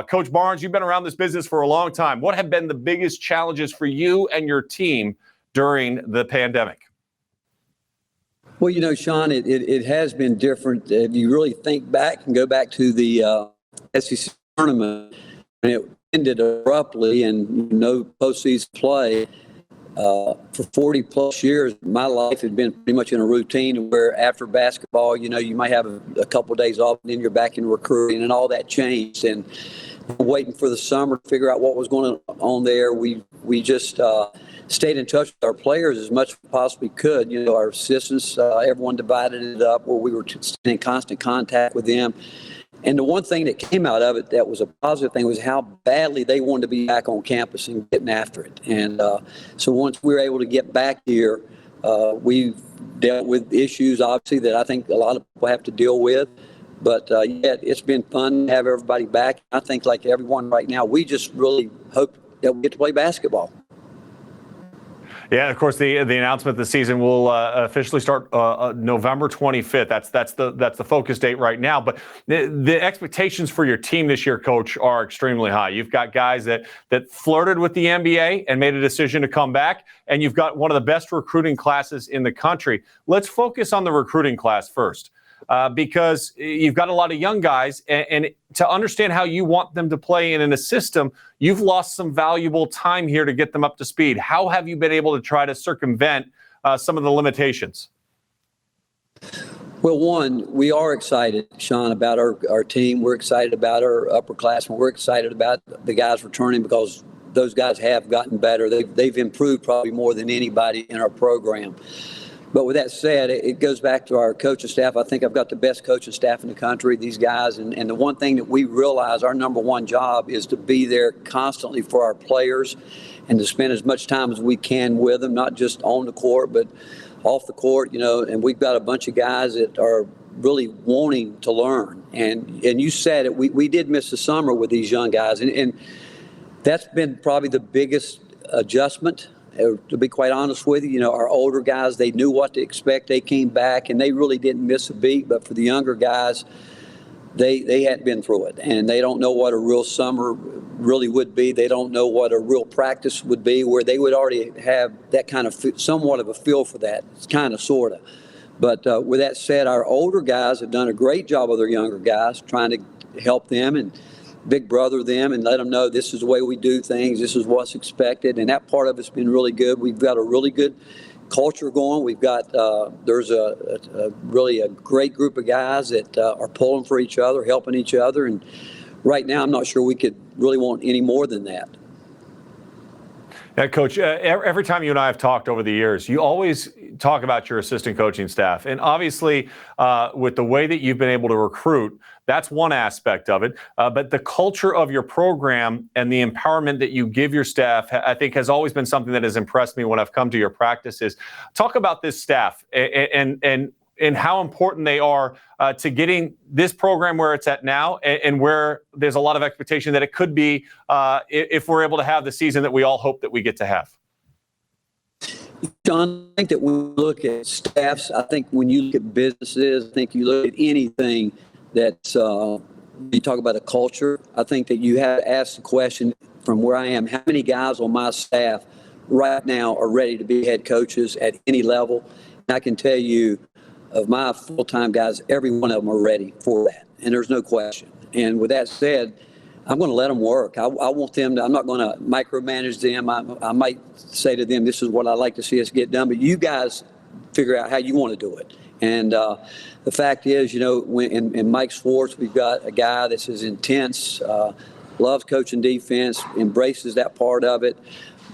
Coach Barnes, you've been around this business for a long time. What have been the biggest challenges for you and your team during the pandemic? Well, you know, Sean, it has been different. If you really think back and go back to the SEC tournament, and it ended abruptly and no postseason play. For 40 plus years, my life had been pretty much in a routine where after basketball, you know, you might have a couple of days off and then you're back in recruiting, and all that changed. And waiting for the summer to figure out what was going on there, we just stayed in touch with our players as much as we possibly could. You know, our assistants, everyone divided it up where we were in constant contact with them. And the one thing that came out of it that was a positive thing was how badly they wanted to be back on campus and getting after it. And so once we were able to get back here, we've dealt with issues, obviously, that I think a lot of people have to deal with. But yeah, it's been fun to have everybody back. I think like everyone right now, we just really hope that we get to play basketball. Yeah, of course, the announcement the season will officially start November 25th. That's the focus date right now. But the expectations for your team this year, Coach, are extremely high. You've got guys that flirted with the NBA and made a decision to come back, and you've got one of the best recruiting classes in the country. Let's focus on the recruiting class first. Because you've got a lot of young guys, and to understand how you want them to play in a system, you've lost some valuable time here to get them up to speed. How have you been able to try to circumvent some of the limitations? Well, one, we are excited, Sean, about our team. We're excited about our upperclassmen. We're excited about the guys returning because those guys have gotten better. They've improved probably more than anybody in our program. But with that said, it goes back to our coaching staff. I think I've got the best coaching staff in the country, these guys. And the one thing that we realize our number one job is to be there constantly for our players and to spend as much time as we can with them, not just on the court, but off the court, and we've got a bunch of guys that are really wanting to learn. And you said it, we did miss the summer with these young guys. And that's been probably the biggest adjustment. To be quite honest with you, our older guys, they knew what to expect. They came back and they really didn't miss a beat. But for the younger guys, they hadn't been through it, and they don't know what a real summer really would be. They don't know what a real practice would be, where they would already have that kind of somewhat of a feel for that. It's kind of, sort of. But with that said, our older guys have done a great job of their younger guys, trying to help them and big brother them and let them know this is the way we do things. This is what's expected. And that part of it's been really good. We've got a really good culture going. We've got, there's really a great group of guys that are pulling for each other, helping each other. And right now, I'm not sure we could really want any more than that. Yeah, Coach, every time you and I have talked over the years, you always talk about your assistant coaching staff. And obviously, with the way that you've been able to recruit, that's one aspect of it. But the culture of your program and the empowerment that you give your staff, I think, has always been something that has impressed me when I've come to your practices. Talk about this staff and how important they are to getting this program where it's at now, and where there's a lot of expectation that it could be if we're able to have the season that we all hope that we get to have. John, I think that when you look at staffs, I think when you look at businesses, I think you look at anything that's, you talk about a culture, I think that you have to ask the question from where I am, how many guys on my staff right now are ready to be head coaches at any level? And I can tell you, of my full-time guys, every one of them are ready for that, and there's no question. And with that said, I'm going to let them work. I want them to, I'm not going to micromanage them. I might say to them, this is what I'd like to see us get done, but you guys figure out how you want to do it. And the fact is, when in Mike Schwartz, we've got a guy that's as intense, loves coaching defense, embraces that part of it.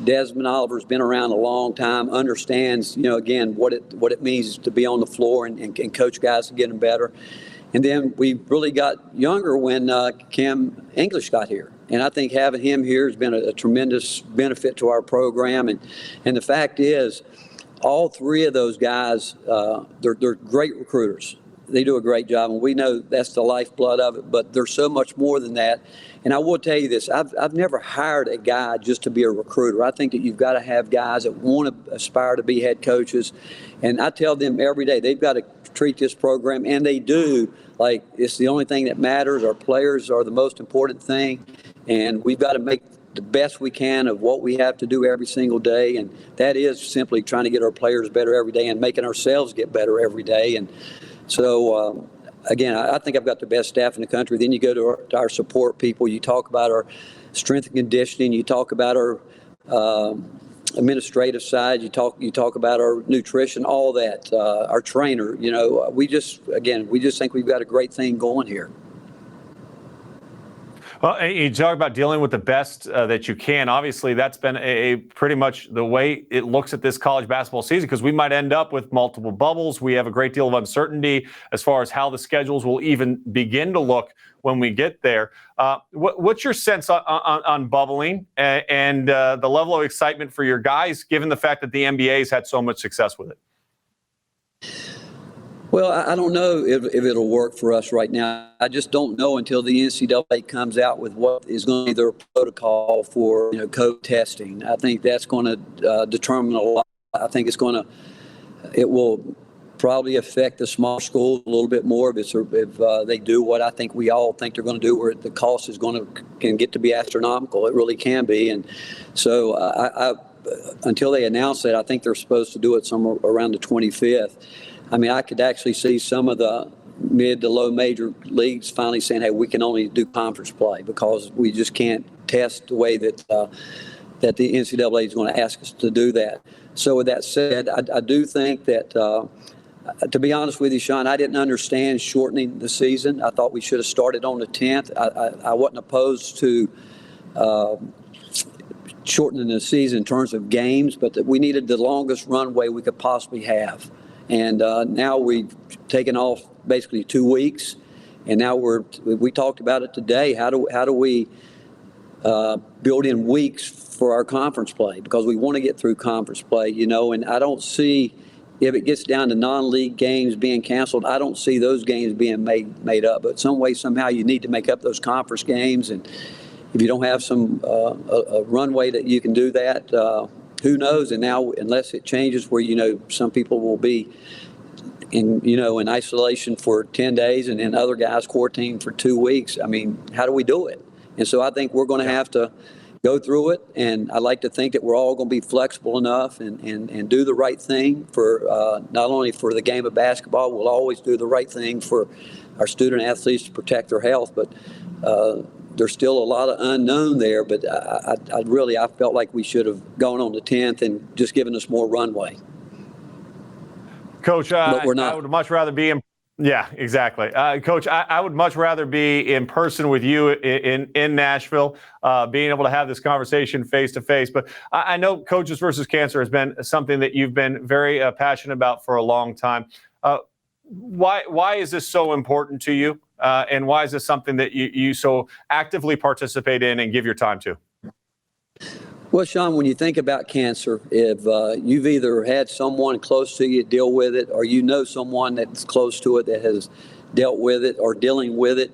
Desmond Oliver's been around a long time, understands, again, what it means to be on the floor and coach guys to get them better. And then we really got younger when Cam English got here. And I think having him here has been a tremendous benefit to our program. And the fact is, all three of those guys, they're great recruiters. They do a great job, and we know that's the lifeblood of it, but there's so much more than that. And I will tell you this, I've never hired a guy just to be a recruiter. I think that you've got to have guys that want to aspire to be head coaches. And I tell them every day, they've got to treat this program, and they do, like it's the only thing that matters. Our players are the most important thing, and we've got to make the best we can of what we have to do every single day. And that is simply trying to get our players better every day and making ourselves get better every day. And so, again, I think I've got the best staff in the country. Then you go to our support people. You talk about our strength and conditioning. You talk about our administrative side. You talk about our nutrition, all that, our trainer. We just think we've got a great thing going here. Well, you talk about dealing with the best that you can. Obviously, that's been a pretty much the way it looks at this college basketball season, because we might end up with multiple bubbles. We have a great deal of uncertainty as far as how the schedules will even begin to look when we get there. What's your sense on bubbling and the level of excitement for your guys, given the fact that the NBA's had so much success with it? Well, I don't know if it'll work for us right now. I just don't know until the NCAA comes out with what is going to be their protocol for COVID testing. I think that's going to determine a lot. I think it will probably affect the small schools a little bit more if they do what I think we all think they're going to do, where the cost is can get to be astronomical. It really can be, and so until they announce it, I think they're supposed to do it somewhere around the 25th. I mean, I could actually see some of the mid to low major leagues finally saying, hey, we can only do conference play because we just can't test the way that the NCAA is going to ask us to do that. So with that said, I do think that, to be honest with you, Sean, I didn't understand shortening the season. I thought we should have started on the 10th. I wasn't opposed to shortening the season in terms of games, but that we needed the longest runway we could possibly have. And now we've taken off basically 2 weeks, and now we talked about it today. How do we build in weeks for our conference play, because we want to get through conference play, and I don't see, if it gets down to non-league games being canceled, I don't see those games being made up. But some way, somehow, you need to make up those conference games, and if you don't have some a runway that you can do that, who knows? And now, unless it changes where, some people will be in isolation for 10 days and then other guys quarantined for 2 weeks. I mean, how do we do it? And so I think we're going to have to go through it. And I like to think that we're all going to be flexible enough and do the right thing for not only for the game of basketball, we'll always do the right thing for our student athletes to protect their health. But there's still a lot of unknown there, but I felt like we should have gone on the 10th and just given us more runway. Coach, but we're not. I would much rather be in. Yeah, exactly. Coach, I would much rather be in person with you in Nashville, being able to have this conversation face to face. But I know Coaches versus Cancer has been something that you've been very passionate about for a long time. Why is this so important to you? And why is this something that you so actively participate in and give your time to? Well, Sean, when you think about cancer, if you've either had someone close to you deal with it, or someone that's close to it that has dealt with it or dealing with it,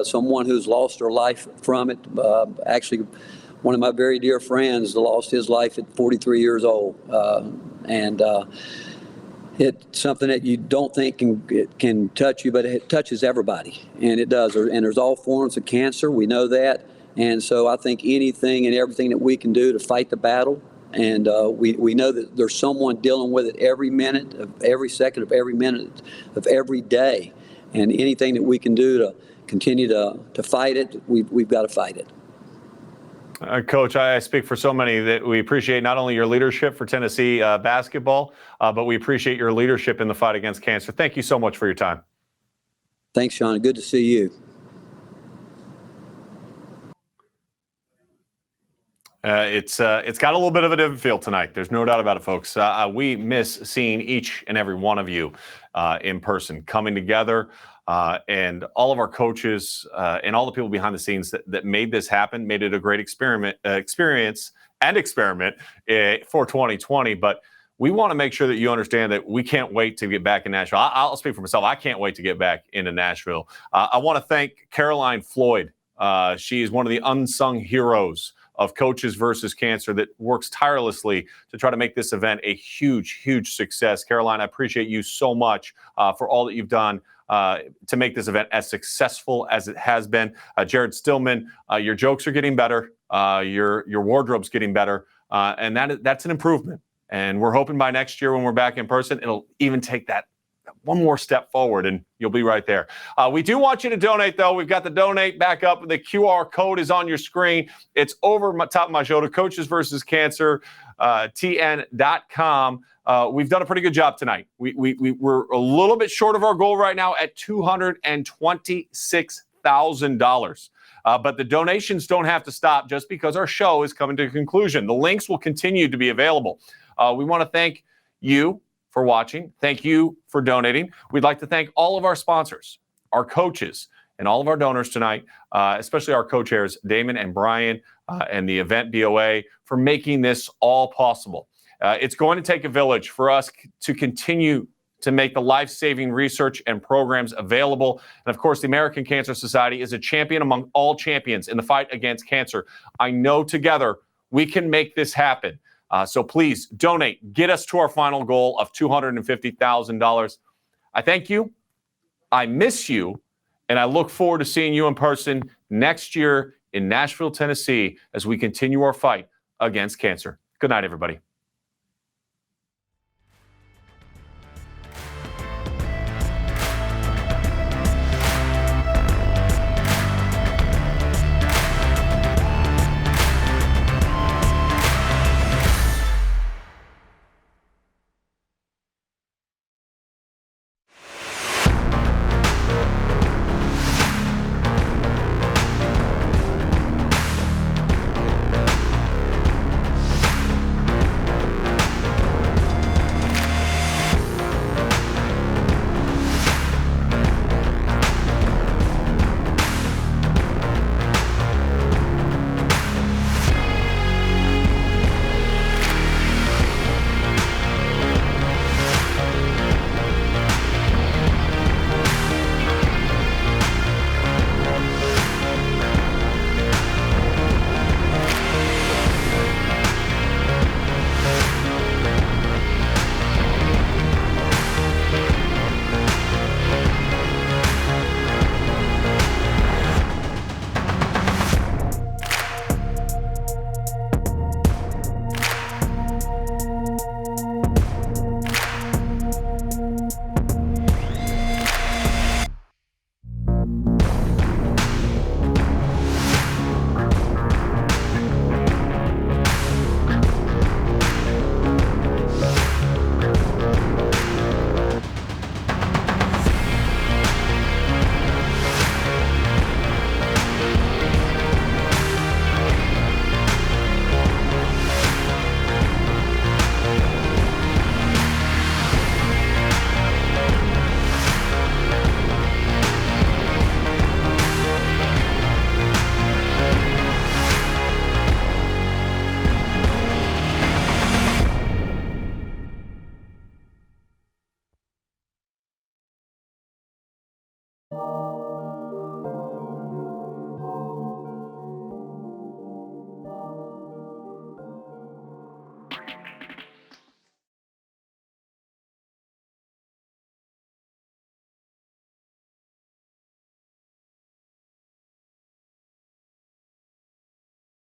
someone who's lost their life from it. Actually, one of my very dear friends lost his life at 43 years old. It's something that you don't think can touch you, but it touches everybody, and it does. And there's all forms of cancer. We know that. And so I think anything and everything that we can do to fight the battle, and we know that there's someone dealing with it every minute of every second of every minute of every day, and anything that we can do to continue to fight it, we've got to fight it. Coach, I speak for so many that we appreciate not only your leadership for Tennessee basketball, but we appreciate your leadership in the fight against cancer. Thank you so much for your time. Thanks, Sean. Good to see you. It's got a little bit of a different feel tonight. There's no doubt about it, folks. We miss seeing each and every one of you in person, coming together, and all of our coaches and all the people behind the scenes that made this happen, made it a great experience for 2020. But we want to make sure that you understand that we can't wait to get back in Nashville. I'll speak for myself. I can't wait to get back into Nashville. I want to thank Caroline Floyd. She is one of the unsung heroes of Coaches versus Cancer that works tirelessly to try to make this event a huge, huge success. Caroline, I appreciate you so much for all that you've done to make this event as successful as it has been. Jared Stillman, your jokes are getting better. Your wardrobe's getting better. And that's an improvement. And we're hoping by next year when we're back in person, it'll even take that one more step forward, and you'll be right there. We do want you to donate, though. We've got the donate back up. The QR code is on your screen. It's over top of my shoulder, Coaches versus Cancer, TN.com. We've done a pretty good job tonight. We're a little bit short of our goal right now at $226,000. But the donations don't have to stop just because our show is coming to a conclusion. The links will continue to be available. We want to thank you for watching. Thank you for donating. We'd like to thank all of our sponsors, our coaches, and all of our donors tonight, especially our co-chairs, Damon and Brian, and the Event BOA for making this all possible. It's going to take a village for us to continue to make the life-saving research and programs available. And of course, the American Cancer Society is a champion among all champions in the fight against cancer. I know together we can make this happen. So please donate. Get us to our final goal of $250,000. I thank you. I miss you. And I look forward to seeing you in person next year in Nashville, Tennessee, as we continue our fight against cancer. Good night, everybody.